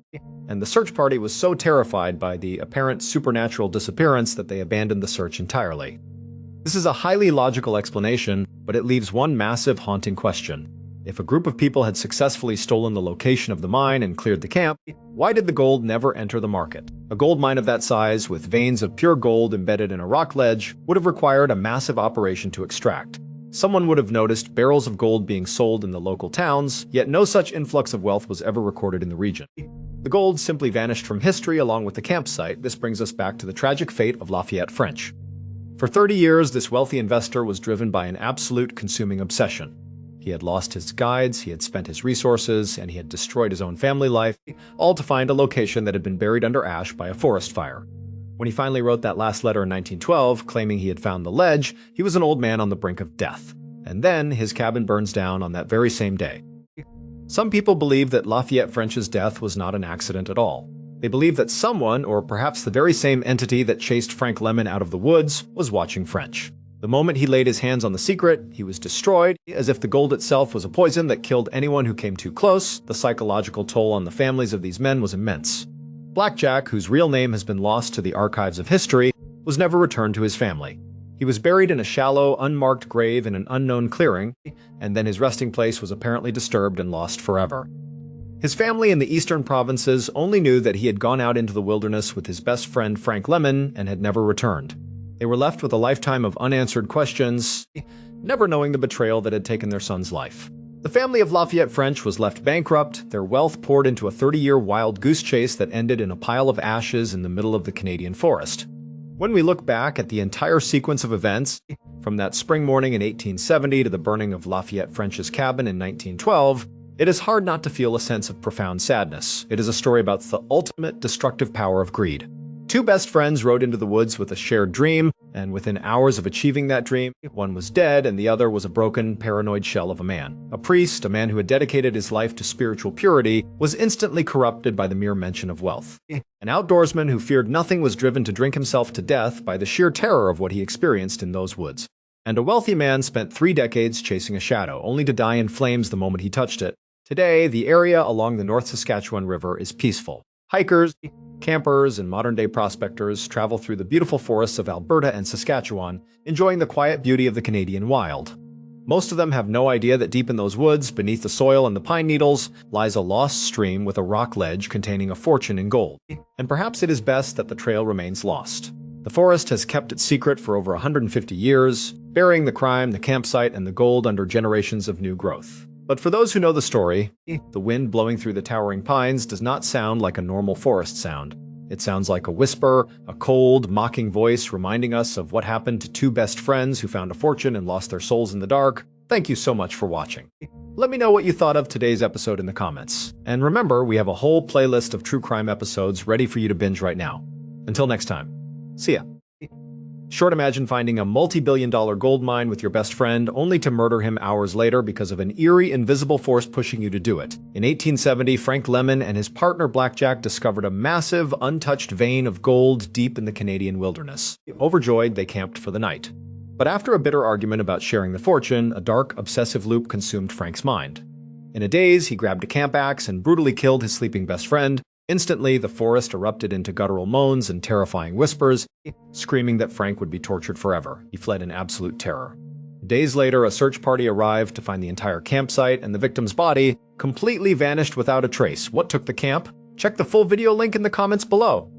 and the search party was so terrified by the apparent supernatural disappearance that they abandoned the search entirely. This is a highly logical explanation, but it leaves one massive, haunting question. If a group of people had successfully stolen the location of the mine and cleared the camp, why did the gold never enter the market? A gold mine of that size, with veins of pure gold embedded in a rock ledge, would have required a massive operation to extract. Someone would have noticed barrels of gold being sold in the local towns, yet no such influx of wealth was ever recorded in the region. The gold simply vanished from history along with the campsite. This brings us back to the tragic fate of Lafayette French. For 30 years, this wealthy investor was driven by an absolute consuming obsession. He had lost his guides, he had spent his resources, and he had destroyed his own family life, all to find a location that had been buried under ash by a forest fire. When he finally wrote that last letter in 1912, claiming he had found the ledge, he was an old man on the brink of death. And then his cabin burns down on that very same day. Some people believe that Lafayette French's death was not an accident at all. They believe that someone, or perhaps the very same entity that chased Frank Lemon out of the woods, was watching French. The moment he laid his hands on the secret, he was destroyed, as if the gold itself was a poison that killed anyone who came too close. The psychological toll on the families of these men was immense. Blackjack, whose real name has been lost to the archives of history, was never returned to his family. He was buried in a shallow, unmarked grave in an unknown clearing, and then his resting place was apparently disturbed and lost forever. His family in the eastern provinces only knew that he had gone out into the wilderness with his best friend Frank Lemon and had never returned. They were left with a lifetime of unanswered questions, never knowing the betrayal that had taken their son's life. The family of Lafayette French was left bankrupt, their wealth poured into a 30-year wild goose chase that ended in a pile of ashes in the middle of the Canadian forest. When we look back at the entire sequence of events, from that spring morning in 1870 to the burning of Lafayette French's cabin in 1912, it is hard not to feel a sense of profound sadness. It is a story about the ultimate destructive power of greed. Two best friends rode into the woods with a shared dream, and within hours of achieving that dream, one was dead and the other was a broken, paranoid shell of a man. A priest, a man who had dedicated his life to spiritual purity, was instantly corrupted by the mere mention of wealth. An outdoorsman who feared nothing was driven to drink himself to death by the sheer terror of what he experienced in those woods. And a wealthy man spent 3 decades chasing a shadow, only to die in flames the moment he touched it. Today, the area along the North Saskatchewan River is peaceful. Hikers, campers, and modern-day prospectors travel through the beautiful forests of Alberta and Saskatchewan, enjoying the quiet beauty of the Canadian wild. Most of them have no idea that deep in those woods, beneath the soil and the pine needles, lies a lost stream with a rock ledge containing a fortune in gold. And perhaps it is best that the trail remains lost. The forest has kept its secret for over 150 years, burying the crime, the campsite, and the gold under generations of new growth. But for those who know the story, the wind blowing through the towering pines does not sound like a normal forest sound. It sounds like a whisper, a cold, mocking voice reminding us of what happened to two best friends who found a fortune and lost their souls in the dark. Thank you so much for watching. Let me know what you thought of today's episode in the comments. And remember, we have a whole playlist of true crime episodes ready for you to binge right now. Until next time, see ya. Short, imagine finding a multi-billion-dollar gold mine with your best friend only to murder him hours later because of an eerie, invisible force pushing you to do it. In 1870, Frank Lemon and his partner Blackjack discovered a massive, untouched vein of gold deep in the Canadian wilderness. Overjoyed, they camped for the night. But after a bitter argument about sharing the fortune, a dark, obsessive loop consumed Frank's mind. In a daze, he grabbed a camp axe and brutally killed his sleeping best friend. Instantly, the forest erupted into guttural moans and terrifying whispers, screaming that Frank would be tortured forever. He fled in absolute terror. Days later, a search party arrived to find the entire campsite, and the victim's body completely vanished without a trace. What took the camp? Check the full video link in the comments below.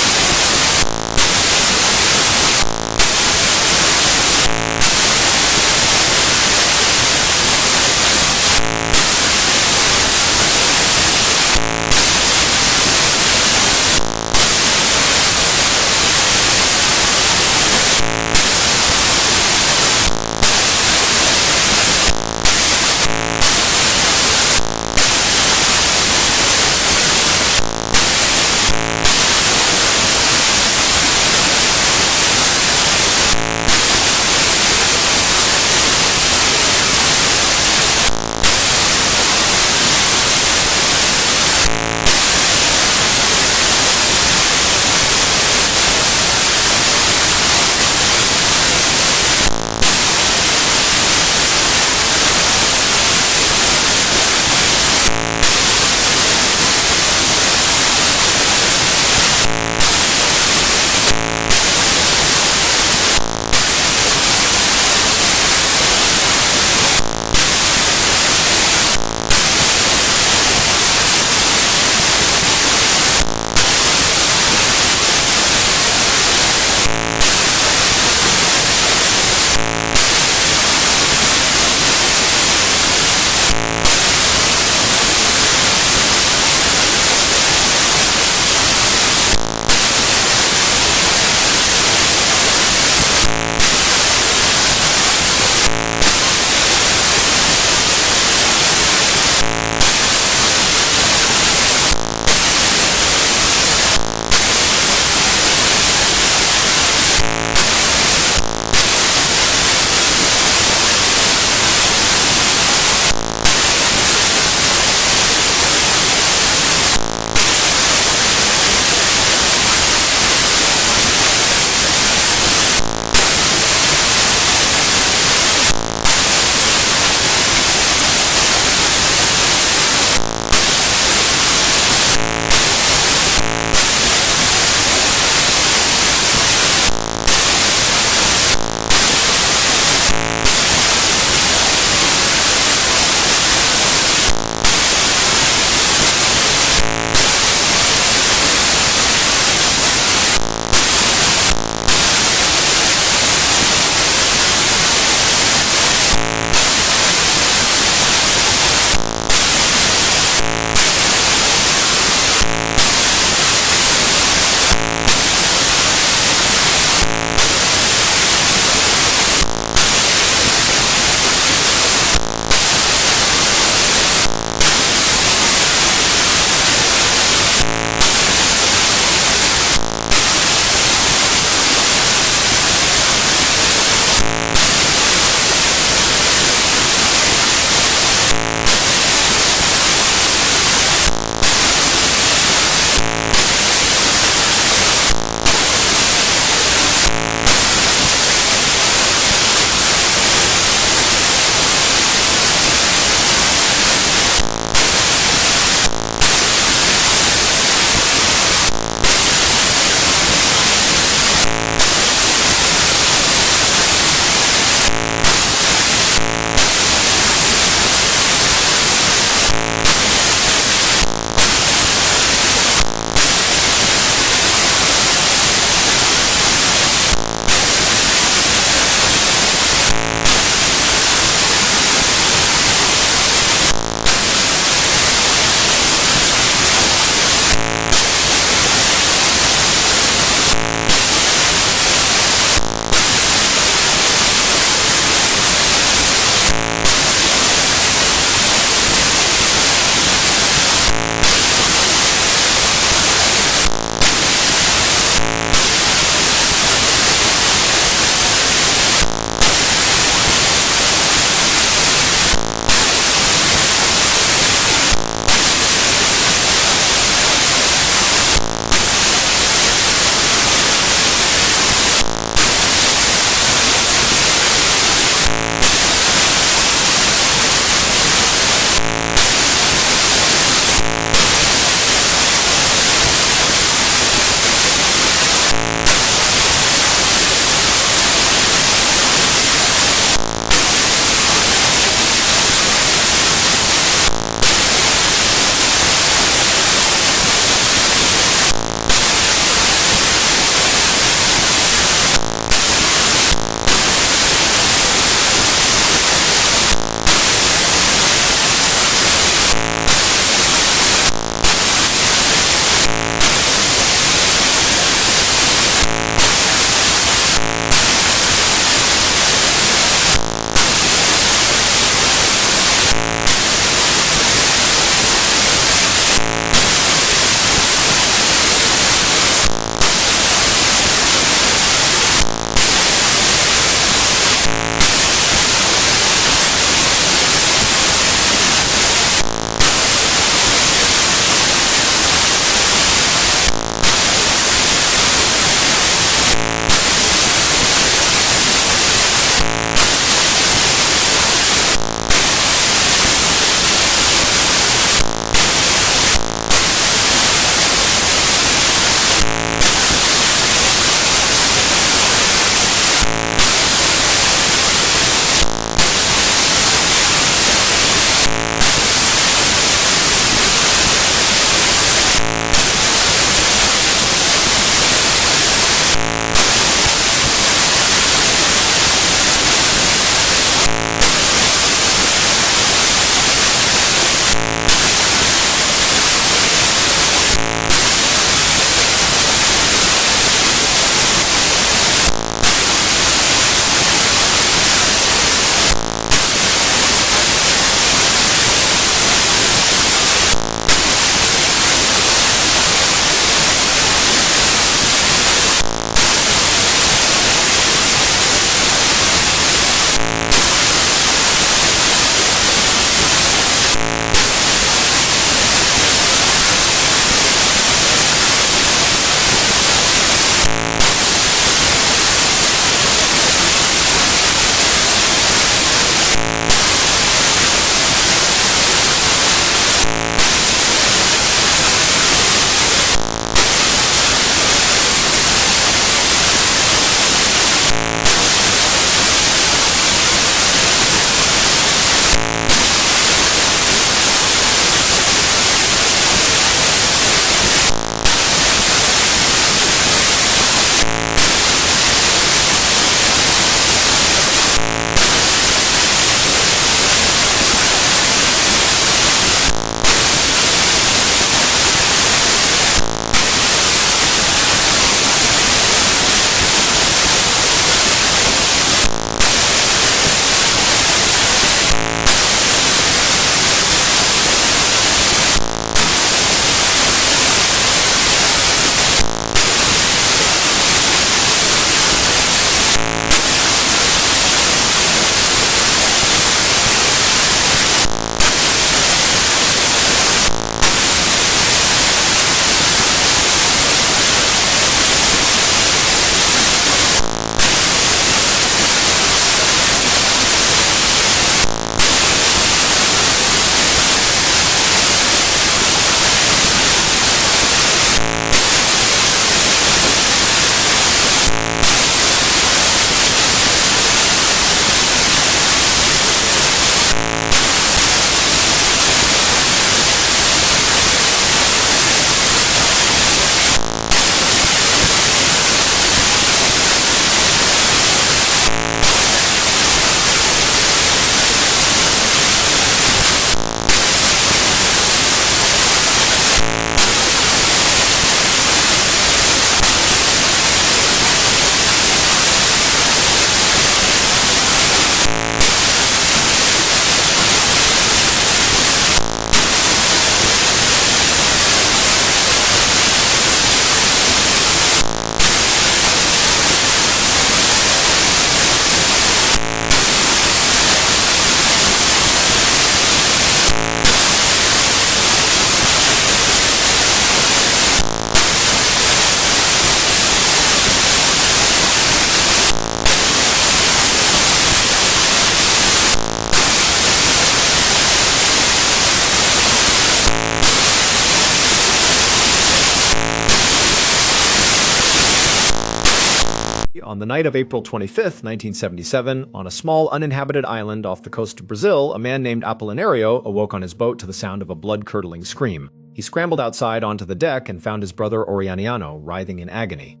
On the night of April 25th, 1977, on a small uninhabited island off the coast of Brazil, a man named Apolinario awoke on his boat to the sound of a blood-curdling scream. He scrambled outside onto the deck and found his brother Orianiano writhing in agony.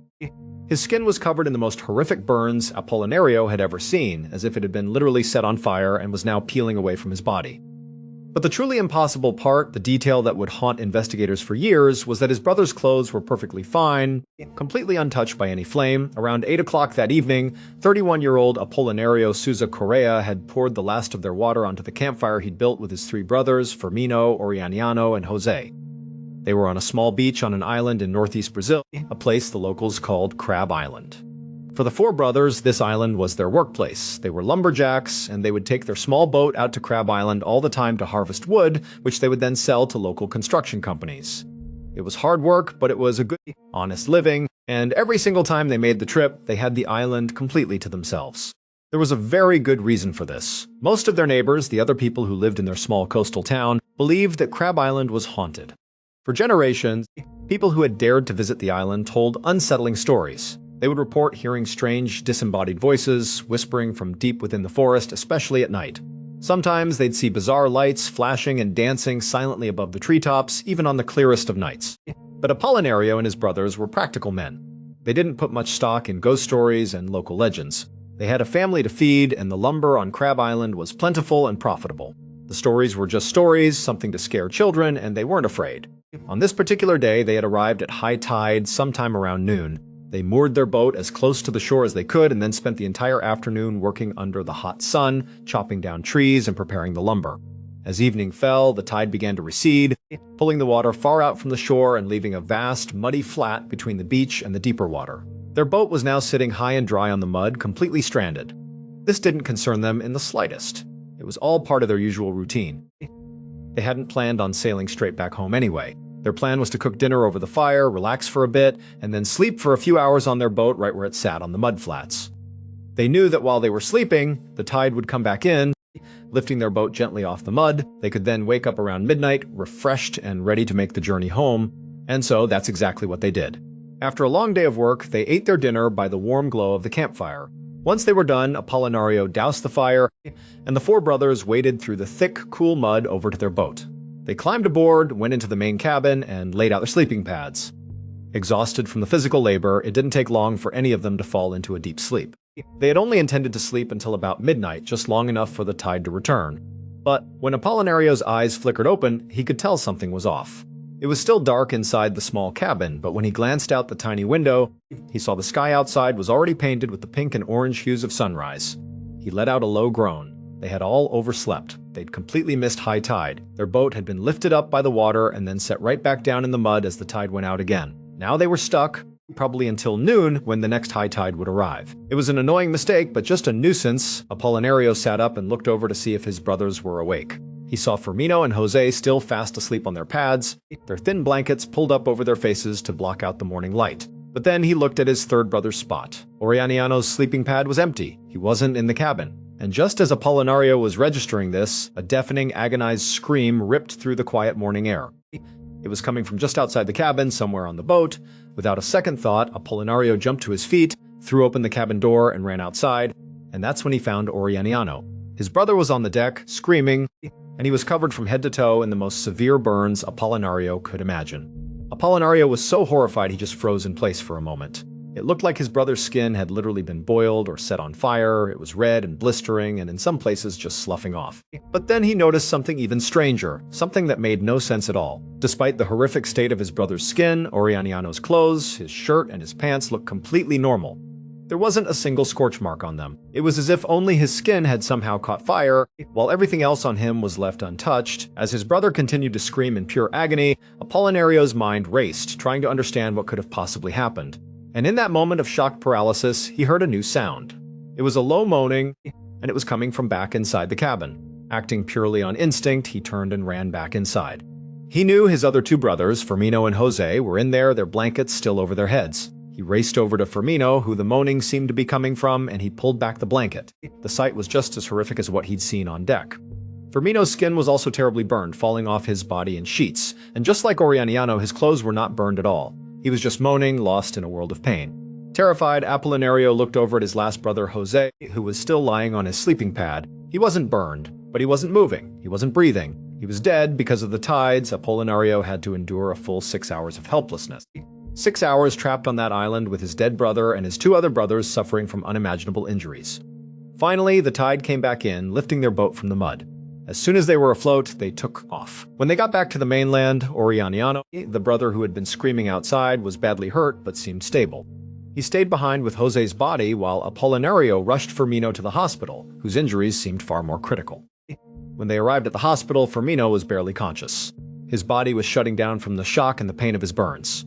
His skin was covered in the most horrific burns Apolinario had ever seen, as if it had been literally set on fire and was now peeling away from his body. But the truly impossible part, the detail that would haunt investigators for years, was that his brother's clothes were perfectly fine, completely untouched by any flame. Around 8 o'clock that evening, 31-year-old Apolinario Souza Correa had poured the last of their water onto the campfire he'd built with his 3 brothers, Firmino, Orianiano, and Jose. They were on a small beach on an island in northeast Brazil, a place the locals called Crab Island. For the 4 brothers, this island was their workplace. They were lumberjacks, and they would take their small boat out to Crab Island all the time to harvest wood, which they would then sell to local construction companies. It was hard work, but it was a good, honest living, and every single time they made the trip, they had the island completely to themselves. There was a very good reason for this. Most of their neighbors, the other people who lived in their small coastal town, believed that Crab Island was haunted. For generations, people who had dared to visit the island told unsettling stories. They would report hearing strange, disembodied voices, whispering from deep within the forest, especially at night. Sometimes they'd see bizarre lights flashing and dancing silently above the treetops, even on the clearest of nights. But Apolinario and his brothers were practical men. They didn't put much stock in ghost stories and local legends. They had a family to feed, and the lumber on Crab Island was plentiful and profitable. The stories were just stories, something to scare children, and they weren't afraid. On this particular day, they had arrived at high tide sometime around noon. They moored their boat as close to the shore as they could and then spent the entire afternoon working under the hot sun, chopping down trees and preparing the lumber. As evening fell, the tide began to recede, pulling the water far out from the shore and leaving a vast, muddy flat between the beach and the deeper water. Their boat was now sitting high and dry on the mud, completely stranded. This didn't concern them in the slightest. It was all part of their usual routine. They hadn't planned on sailing straight back home anyway. Their plan was to cook dinner over the fire, relax for a bit, and then sleep for a few hours on their boat right where it sat on the mudflats. They knew that while they were sleeping, the tide would come back in, lifting their boat gently off the mud. They could then wake up around midnight, refreshed and ready to make the journey home, and so that's exactly what they did. After a long day of work, they ate their dinner by the warm glow of the campfire. Once they were done, Apolinario doused the fire, and the 4 brothers waded through the thick, cool mud over to their boat. They climbed aboard, went into the main cabin, and laid out their sleeping pads. Exhausted from the physical labor, it didn't take long for any of them to fall into a deep sleep. They had only intended to sleep until about midnight, just long enough for the tide to return. But when Apolinario's eyes flickered open, he could tell something was off. It was still dark inside the small cabin, but when he glanced out the tiny window, he saw the sky outside was already painted with the pink and orange hues of sunrise. He let out a low groan. They had all overslept. They'd completely missed high tide. Their boat had been lifted up by the water and then set right back down in the mud as the tide went out again. Now they were stuck, probably until noon when the next high tide would arrive. It was an annoying mistake, but just a nuisance. Apolinario sat up and looked over to see if his brothers were awake. He saw Firmino and Jose still fast asleep on their pads, their thin blankets pulled up over their faces to block out the morning light. But then he looked at his 3rd brother's spot. Orianiano's sleeping pad was empty. He wasn't in the cabin. And just as Apolinario was registering this, a deafening, agonized scream ripped through the quiet morning air. It was coming from just outside the cabin, somewhere on the boat. Without a second thought, Apolinario jumped to his feet, threw open the cabin door, and ran outside. And that's when he found Orianiano. His brother was on the deck, screaming, and he was covered from head to toe in the most severe burns Apolinario could imagine. Apolinario was so horrified he just froze in place for a moment. It looked like his brother's skin had literally been boiled or set on fire. It was red and blistering, and in some places just sloughing off. But then he noticed something even stranger, something that made no sense at all. Despite the horrific state of his brother's skin, Orianiano's clothes, his shirt, and his pants looked completely normal. There wasn't a single scorch mark on them. It was as if only his skin had somehow caught fire, while everything else on him was left untouched. As his brother continued to scream in pure agony, Apolinario's mind raced, trying to understand what could have possibly happened. And in that moment of shock paralysis, he heard a new sound. It was a low moaning, and it was coming from back inside the cabin. Acting purely on instinct, he turned and ran back inside. He knew his other 2 brothers, Firmino and Jose, were in there, their blankets still over their heads. He raced over to Firmino, who the moaning seemed to be coming from, and he pulled back the blanket. The sight was just as horrific as what he'd seen on deck. Firmino's skin was also terribly burned, falling off his body in sheets, and just like Orianiano, his clothes were not burned at all. He was just moaning, lost in a world of pain. Terrified, Apollinario looked over at his last brother, Jose, who was still lying on his sleeping pad. He wasn't burned, but he wasn't moving. He wasn't breathing. He was dead because of the tides. Apollinario had to endure a full 6 hours of helplessness. 6 hours trapped on that island with his dead brother and his two other brothers suffering from unimaginable injuries. Finally, the tide came back in, lifting their boat from the mud. As soon as they were afloat, they took off. When they got back to the mainland, Orianiano, the brother who had been screaming outside, was badly hurt but seemed stable. He stayed behind with Jose's body while Apollinario rushed Firmino to the hospital, whose injuries seemed far more critical. When they arrived at the hospital, Firmino was barely conscious. His body was shutting down from the shock and the pain of his burns.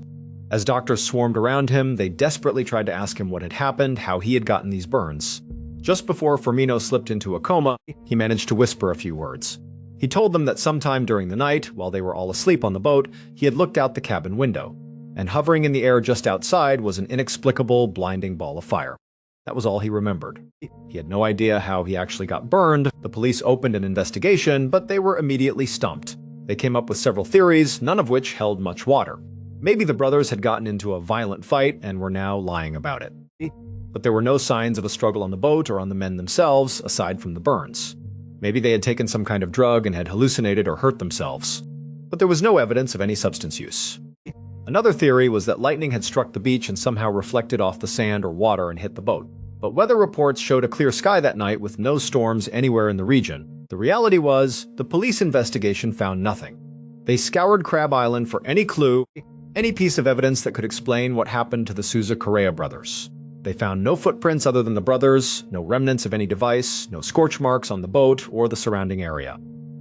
As doctors swarmed around him, they desperately tried to ask him what had happened, how he had gotten these burns. Just before Firmino slipped into a coma, he managed to whisper a few words. He told them that sometime during the night, while they were all asleep on the boat, he had looked out the cabin window, and hovering in the air just outside was an inexplicable, blinding ball of fire. That was all he remembered. He had no idea how he actually got burned. The police opened an investigation, but they were immediately stumped. They came up with several theories, none of which held much water. Maybe the brothers had gotten into a violent fight and were now lying about it. But there were no signs of a struggle on the boat or on the men themselves, aside from the burns. Maybe they had taken some kind of drug and had hallucinated or hurt themselves. But there was no evidence of any substance use. Another theory was that lightning had struck the beach and somehow reflected off the sand or water and hit the boat. But weather reports showed a clear sky that night with no storms anywhere in the region. The reality was, the police investigation found nothing. They scoured Crab Island for any clue, any piece of evidence that could explain what happened to the Souza Correa brothers. They found no footprints other than the brothers, no remnants of any device, no scorch marks on the boat or the surrounding area.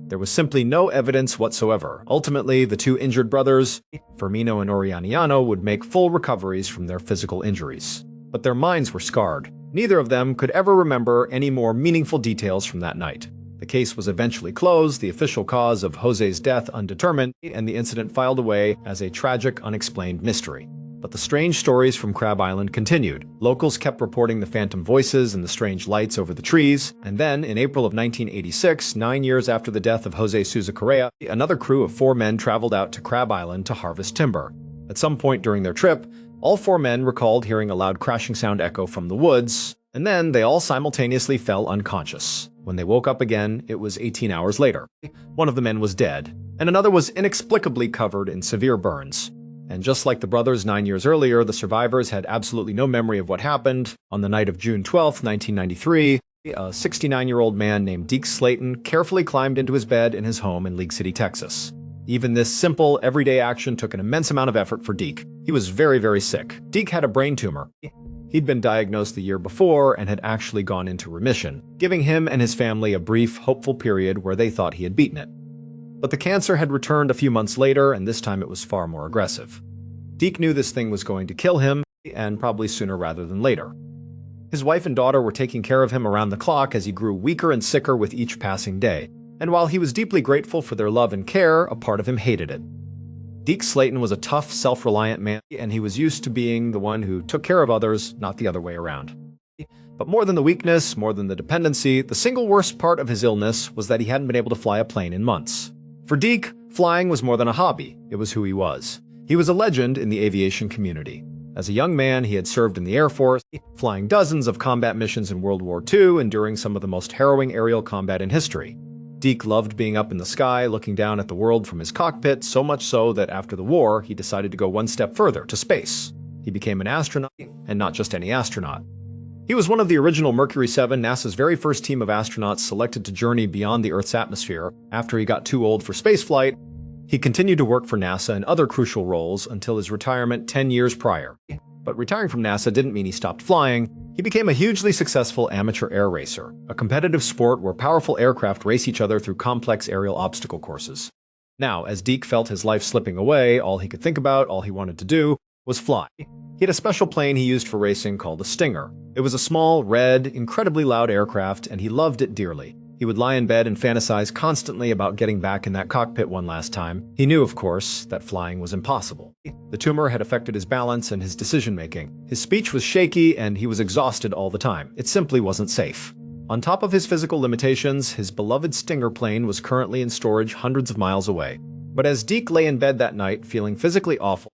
There was simply no evidence whatsoever. Ultimately, the two injured brothers, Firmino and Orianiano, would make full recoveries from their physical injuries. But their minds were scarred. Neither of them could ever remember any more meaningful details from that night. The case was eventually closed, the official cause of Jose's death undetermined, and the incident filed away as a tragic, unexplained mystery. But the strange stories from Crab Island continued. Locals kept reporting the phantom voices and the strange lights over the trees, and then, in April of 1986, 9 years after the death of Jose Souza Correa, another crew of 4 men traveled out to Crab Island to harvest timber. At some point during their trip, all 4 men recalled hearing a loud crashing sound echo from the woods, and then they all simultaneously fell unconscious. When they woke up again, it was 18 hours later. One of the men was dead, and another was inexplicably covered in severe burns. And just like the brothers 9 years earlier, the survivors had absolutely no memory of what happened. On the night of June 12, 1993, a 69-year-old man named Deke Slayton carefully climbed into his bed in his home in League City, Texas. Even this simple, everyday action took an immense amount of effort for Deke. He was very, very sick. Deke had a brain tumor. He'd been diagnosed the year before and had actually gone into remission, giving him and his family a brief, hopeful period where they thought he had beaten it. But the cancer had returned a few months later, and this time it was far more aggressive. Deke knew this thing was going to kill him, and probably sooner rather than later. His wife and daughter were taking care of him around the clock as he grew weaker and sicker with each passing day. And while he was deeply grateful for their love and care, a part of him hated it. Deke Slayton was a tough, self-reliant man, and he was used to being the one who took care of others, not the other way around. But more than the weakness, more than the dependency, the single worst part of his illness was that he hadn't been able to fly a plane in months. For Deke, flying was more than a hobby. It was who he was. He was a legend in the aviation community. As a young man, he had served in the Air Force, flying dozens of combat missions in World War II, enduring some of the most harrowing aerial combat in history. Deke loved being up in the sky, looking down at the world from his cockpit, so much so that after the war, he decided to go one step further, to space. He became an astronaut, and not just any astronaut. He was one of the original Mercury 7, NASA's very first team of astronauts selected to journey beyond the Earth's atmosphere. After he got too old for spaceflight, he continued to work for NASA in other crucial roles until his retirement 10 years prior. But retiring from NASA didn't mean he stopped flying. He became a hugely successful amateur air racer, a competitive sport where powerful aircraft race each other through complex aerial obstacle courses. Now, as Deke felt his life slipping away, all he could think about, all he wanted to do, was fly. He had a special plane he used for racing called a Stinger. It was a small, red, incredibly loud aircraft, and he loved it dearly. He would lie in bed and fantasize constantly about getting back in that cockpit one last time. He knew, of course, that flying was impossible. The tumor had affected his balance and his decision-making. His speech was shaky, and he was exhausted all the time. It simply wasn't safe. On top of his physical limitations, his beloved Stinger plane was currently in storage hundreds of miles away. But as Deke lay in bed that night, feeling physically awful,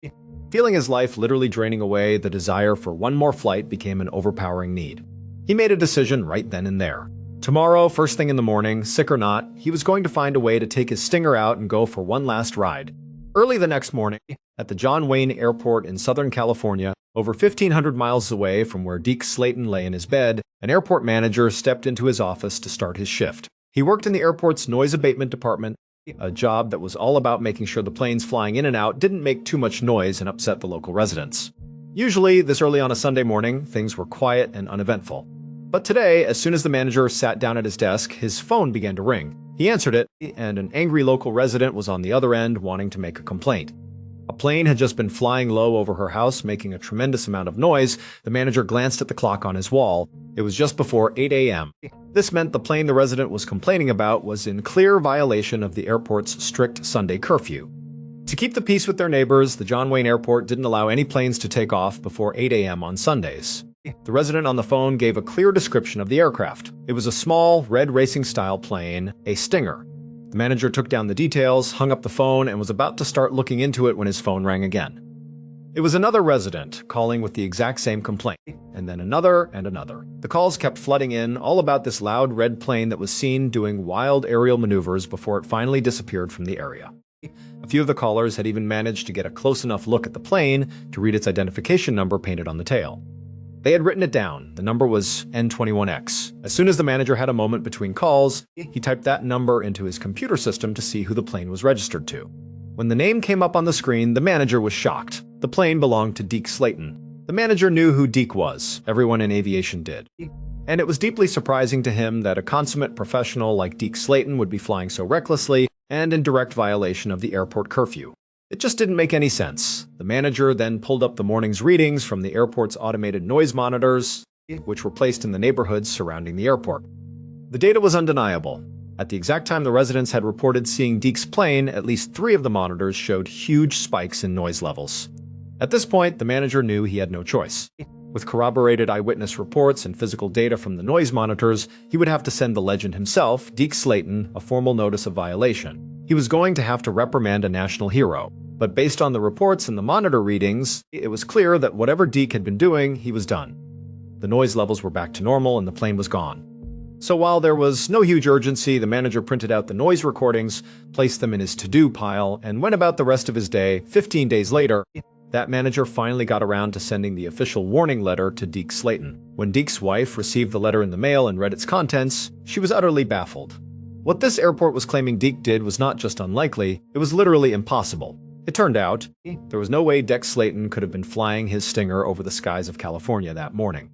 Feeling his life literally draining away, the desire for one more flight became an overpowering need. He made a decision right then and there. Tomorrow, first thing in the morning, sick or not, he was going to find a way to take his Stinger out and go for one last ride. Early the next morning, at the John Wayne Airport in Southern California, over 1,500 miles away from where Deke Slayton lay in his bed, an airport manager stepped into his office to start his shift. He worked in the airport's noise abatement department, a job that was all about making sure the planes flying in and out didn't make too much noise and upset the local residents. Usually, this early on a Sunday morning, things were quiet and uneventful. But today, as soon as the manager sat down at his desk, his phone began to ring. He answered it, and an angry local resident was on the other end wanting to make a complaint. A plane had just been flying low over her house, making a tremendous amount of noise. The manager glanced at the clock on his wall. It was just before 8 a.m. This meant the plane the resident was complaining about was in clear violation of the airport's strict Sunday curfew. To keep the peace with their neighbors, the John Wayne Airport didn't allow any planes to take off before 8 a.m. on Sundays. The resident on the phone gave a clear description of the aircraft. It was a small, red racing-style plane, a Stinger. The manager took down the details, hung up the phone, and was about to start looking into it when his phone rang again. It was another resident calling with the exact same complaint, and then another and another. The calls kept flooding in, all about this loud red plane that was seen doing wild aerial maneuvers before it finally disappeared from the area. A few of the callers had even managed to get a close enough look at the plane to read its identification number painted on the tail. They had written it down. The number was N21X. As soon as the manager had a moment between calls, he typed that number into his computer system to see who the plane was registered to. When the name came up on the screen, the manager was shocked. The plane belonged to Deke Slayton. The manager knew who Deke was. Everyone in aviation did. And it was deeply surprising to him that a consummate professional like Deke Slayton would be flying so recklessly and in direct violation of the airport curfew. It just didn't make any sense. The manager then pulled up the morning's readings from the airport's automated noise monitors, which were placed in the neighborhoods surrounding the airport. The data was undeniable. At the exact time the residents had reported seeing Deke's plane, at least 3 of the monitors showed huge spikes in noise levels. At this point, the manager knew he had no choice. With corroborated eyewitness reports and physical data from the noise monitors, he would have to send the legend himself, Deke Slayton, a formal notice of violation. He was going to have to reprimand a national hero. But based on the reports and the monitor readings, it was clear that whatever Deke had been doing, he was done. The noise levels were back to normal and the plane was gone. So while there was no huge urgency, the manager printed out the noise recordings, placed them in his to-do pile, and went about the rest of his day. 15 days later, that manager finally got around to sending the official warning letter to Deke Slayton. When Deke's wife received the letter in the mail and read its contents, she was utterly baffled. What this airport was claiming Deke did was not just unlikely, it was literally impossible. It turned out, there was no way Deke Slayton could have been flying his Stinger over the skies of California that morning.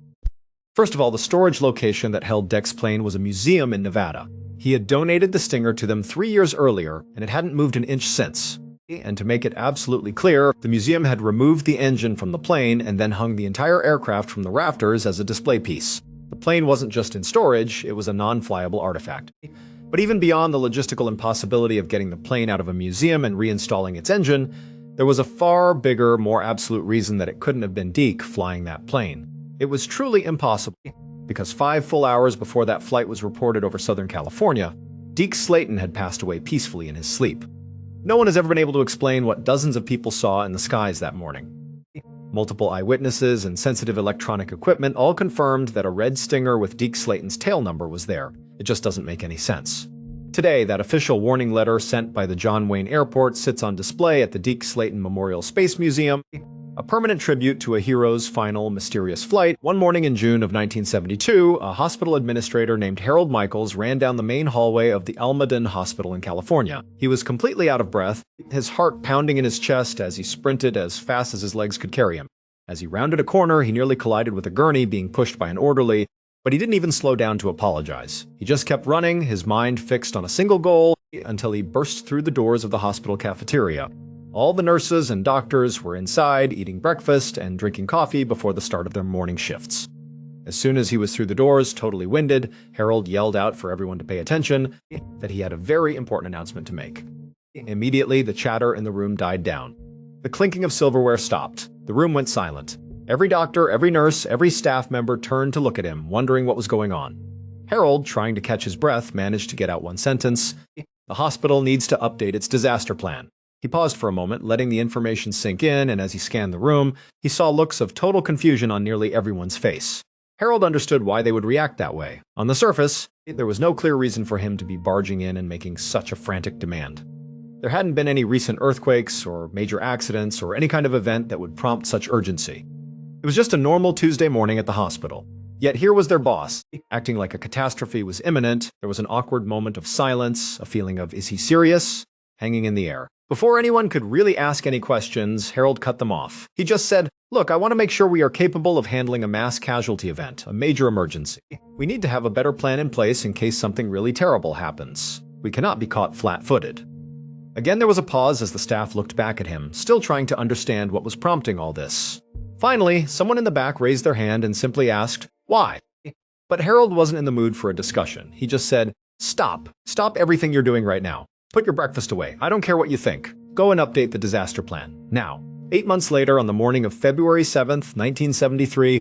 First of all, the storage location that held Deke's plane was a museum in Nevada. He had donated the Stinger to them 3 years earlier, and it hadn't moved an inch since. And to make it absolutely clear, the museum had removed the engine from the plane and then hung the entire aircraft from the rafters as a display piece. The plane wasn't just in storage, it was a non-flyable artifact. But even beyond the logistical impossibility of getting the plane out of a museum and reinstalling its engine, there was a far bigger, more absolute reason that it couldn't have been Deke flying that plane. It was truly impossible, because 5 full hours before that flight was reported over Southern California, Deke Slayton had passed away peacefully in his sleep. No one has ever been able to explain what dozens of people saw in the skies that morning. Multiple eyewitnesses and sensitive electronic equipment all confirmed that a red Stinger with Deke Slayton's tail number was there. It just doesn't make any sense. Today, that official warning letter sent by the John Wayne Airport sits on display at the Deke Slayton Memorial Space Museum, a permanent tribute to a hero's final mysterious flight. One morning in June of 1972, a hospital administrator named Harold Michaels ran down the main hallway of the Almaden Hospital in California. He was completely out of breath, his heart pounding in his chest as he sprinted as fast as his legs could carry him. As he rounded a corner, he nearly collided with a gurney being pushed by an orderly, but he didn't even slow down to apologize. He just kept running, his mind fixed on a single goal, until he burst through the doors of the hospital cafeteria. All the nurses and doctors were inside, eating breakfast and drinking coffee before the start of their morning shifts. As soon as he was through the doors, totally winded, Harold yelled out for everyone to pay attention that he had a very important announcement to make. Immediately, the chatter in the room died down. The clinking of silverware stopped. The room went silent. Every doctor, every nurse, every staff member turned to look at him, wondering what was going on. Harold, trying to catch his breath, managed to get out one sentence. The hospital needs to update its disaster plan. He paused for a moment, letting the information sink in, and as he scanned the room, he saw looks of total confusion on nearly everyone's face. Harold understood why they would react that way. On the surface, there was no clear reason for him to be barging in and making such a frantic demand. There hadn't been any recent earthquakes or major accidents or any kind of event that would prompt such urgency. It was just a normal Tuesday morning at the hospital. Yet here was their boss, acting like a catastrophe was imminent. There was an awkward moment of silence, a feeling of, is he serious, hanging in the air. Before anyone could really ask any questions, Harold cut them off. He just said, "Look, I want to make sure we are capable of handling a mass casualty event, a major emergency. We need to have a better plan in place in case something really terrible happens. We cannot be caught flat-footed." Again, there was a pause as the staff looked back at him, still trying to understand what was prompting all this. Finally, someone in the back raised their hand and simply asked, "Why?" But Harold wasn't in the mood for a discussion. He just said, "Stop. Stop everything you're doing right now. Put your breakfast away. I don't care what you think. Go and update the disaster plan. Now." 8 months later, on the morning of February 7th, 1973,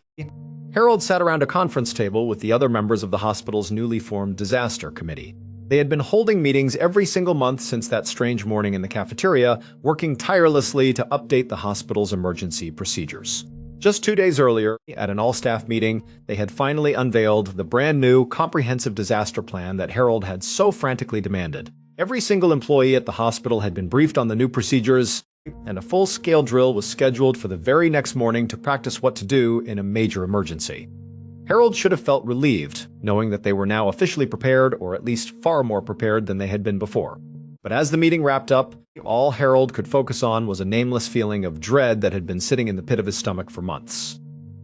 Harold sat around a conference table with the other members of the hospital's newly formed disaster committee. They had been holding meetings every single month since that strange morning in the cafeteria, working tirelessly to update the hospital's emergency procedures. Just 2 days earlier, at an all-staff meeting, they had finally unveiled the brand-new, comprehensive disaster plan that Harold had so frantically demanded. Every single employee at the hospital had been briefed on the new procedures, and a full-scale drill was scheduled for the very next morning to practice what to do in a major emergency. Harold should have felt relieved, knowing that they were now officially prepared, or at least far more prepared than they had been before. But as the meeting wrapped up, all Harold could focus on was a nameless feeling of dread that had been sitting in the pit of his stomach for months.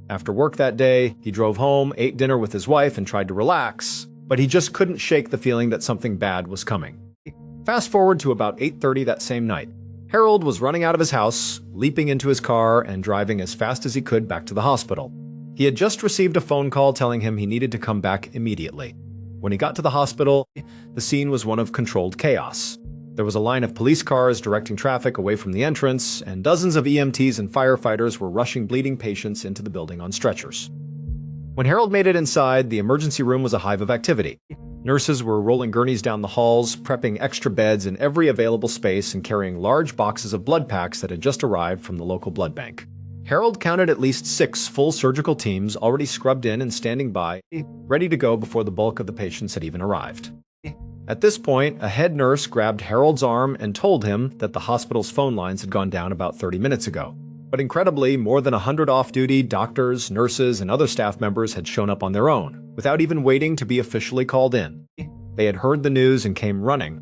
After work that day, he drove home, ate dinner with his wife, and tried to relax, but he just couldn't shake the feeling that something bad was coming. Fast forward to about 8:30 that same night. Harold was running out of his house, leaping into his car, and driving as fast as he could back to the hospital. He had just received a phone call telling him he needed to come back immediately. When he got to the hospital, the scene was one of controlled chaos. There was a line of police cars directing traffic away from the entrance, and dozens of EMTs and firefighters were rushing bleeding patients into the building on stretchers. When Harold made it inside, the emergency room was a hive of activity. Nurses were rolling gurneys down the halls, prepping extra beds in every available space and carrying large boxes of blood packs that had just arrived from the local blood bank. Harold counted at least 6 full surgical teams already scrubbed in and standing by, ready to go before the bulk of the patients had even arrived. At this point, a head nurse grabbed Harold's arm and told him that the hospital's phone lines had gone down about 30 minutes ago. But incredibly, more than 100 off-duty doctors, nurses, and other staff members had shown up on their own, without even waiting to be officially called in. They had heard the news and came running.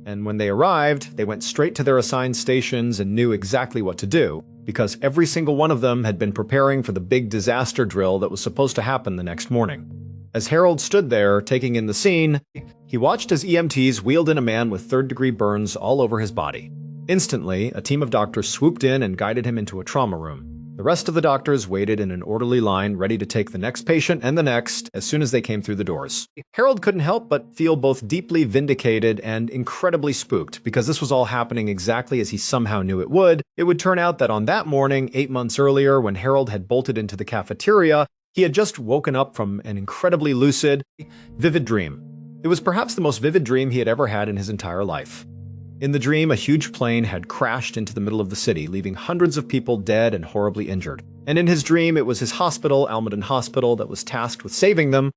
And when they arrived, they went straight to their assigned stations and knew exactly what to do, because every single one of them had been preparing for the big disaster drill that was supposed to happen the next morning. As Harold stood there, taking in the scene, he watched as EMTs wheeled in a man with third-degree burns all over his body. Instantly, a team of doctors swooped in and guided him into a trauma room. The rest of the doctors waited in an orderly line, ready to take the next patient and the next as soon as they came through the doors. Harold couldn't help but feel both deeply vindicated and incredibly spooked, because this was all happening exactly as he somehow knew it would. It would turn out that on that morning, 8 months earlier, when Harold had bolted into the cafeteria, he had just woken up from an incredibly lucid, vivid dream. It was perhaps the most vivid dream he had ever had in his entire life. In the dream, a huge plane had crashed into the middle of the city, leaving hundreds of people dead and horribly injured. And in his dream, it was his hospital, Almaden Hospital, that was tasked with saving them,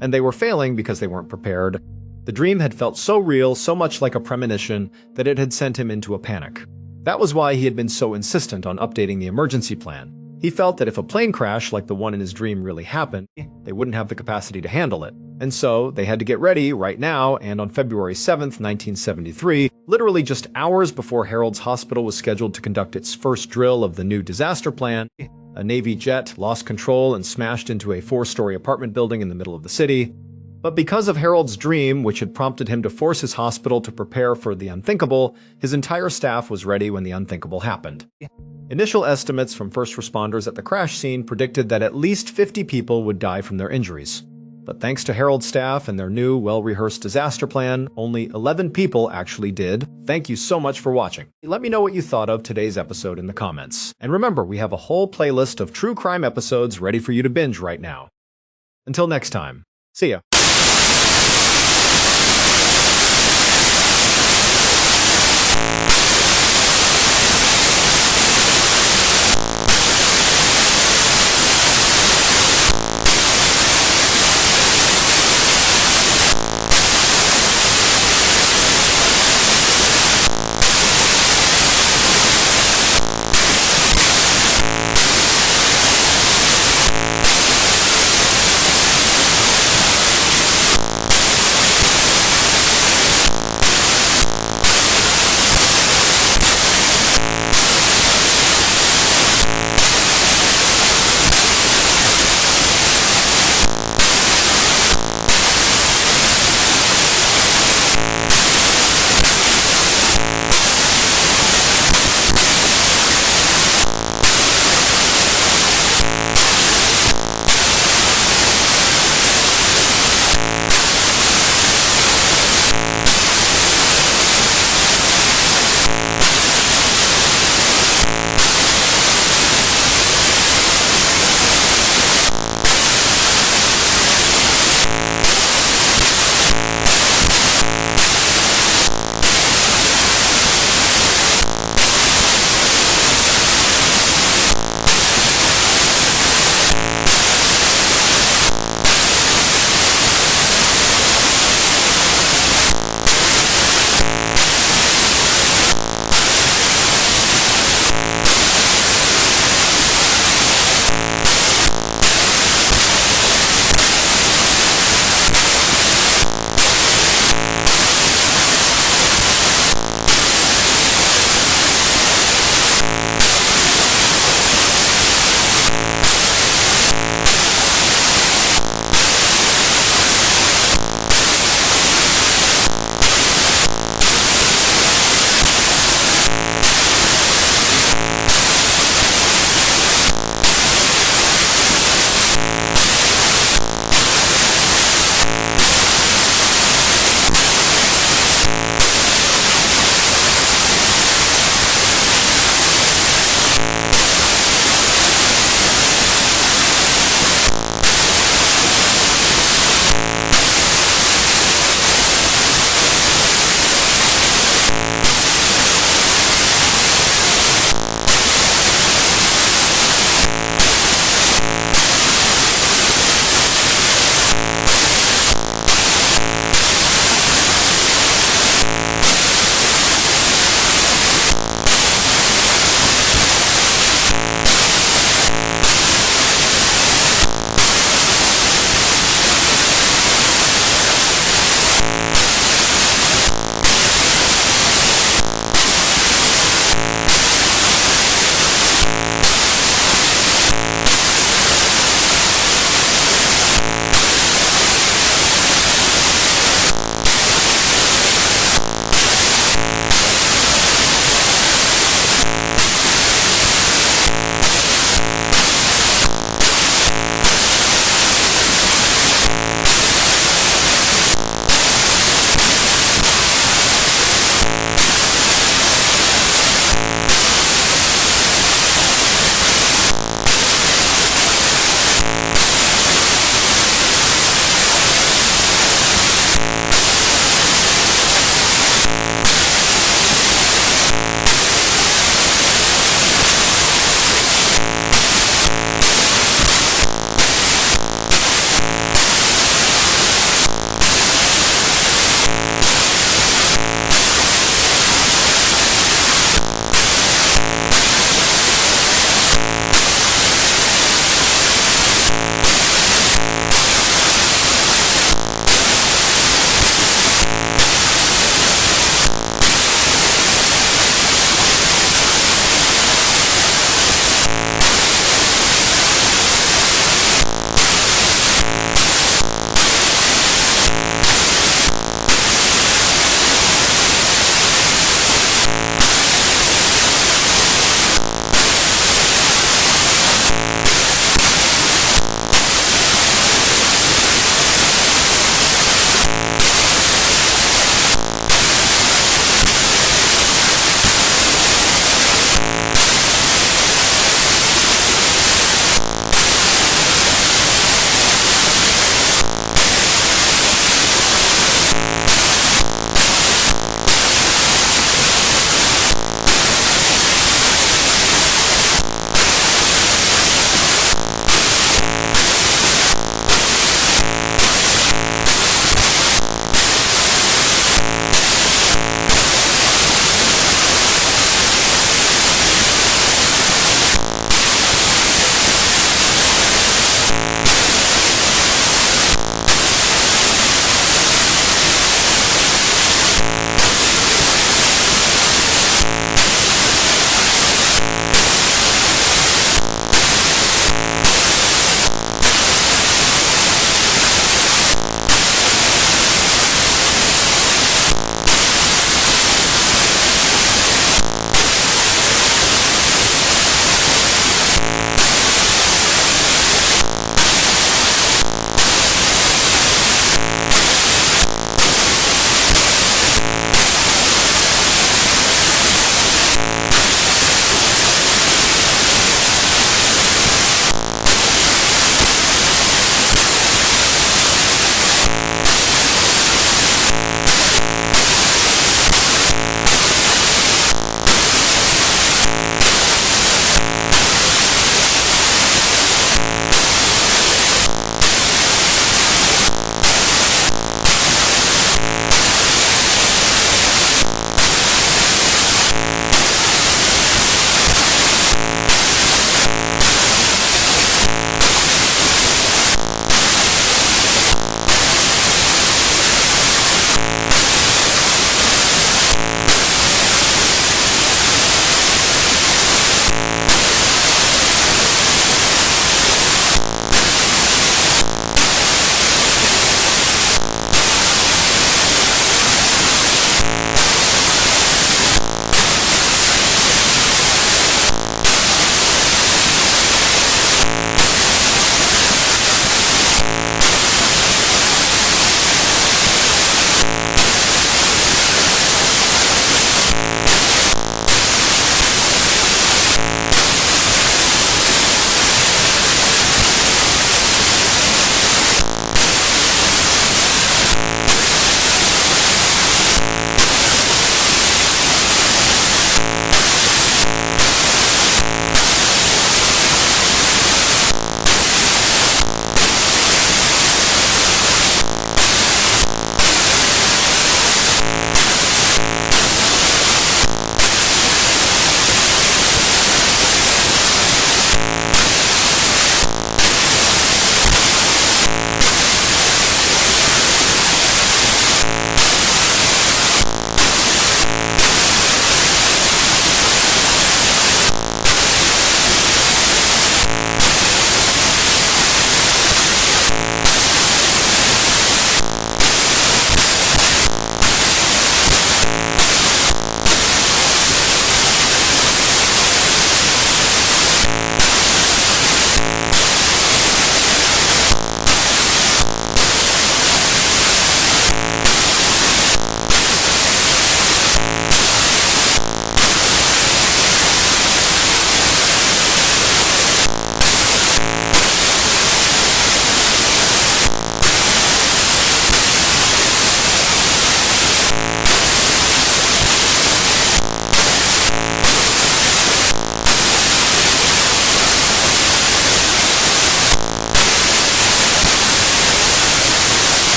and they were failing because they weren't prepared. The dream had felt so real, so much like a premonition, that it had sent him into a panic. That was why he had been so insistent on updating the emergency plan. He felt that if a plane crash like the one in his dream really happened, they wouldn't have the capacity to handle it. And so, they had to get ready right now, and on February 7th, 1973, literally just hours before Harold's hospital was scheduled to conduct its first drill of the new disaster plan, a Navy jet lost control and smashed into a 4-story apartment building in the middle of the city. But because of Harold's dream, which had prompted him to force his hospital to prepare for the unthinkable, his entire staff was ready when the unthinkable happened. Initial estimates from first responders at the crash scene predicted that at least 50 people would die from their injuries. But thanks to Harold's staff and their new, well-rehearsed disaster plan, only 11 people actually did. Thank you so much for watching. Let me know what you thought of today's episode in the comments. And remember, we have a whole playlist of true crime episodes ready for you to binge right now. Until next time, see ya.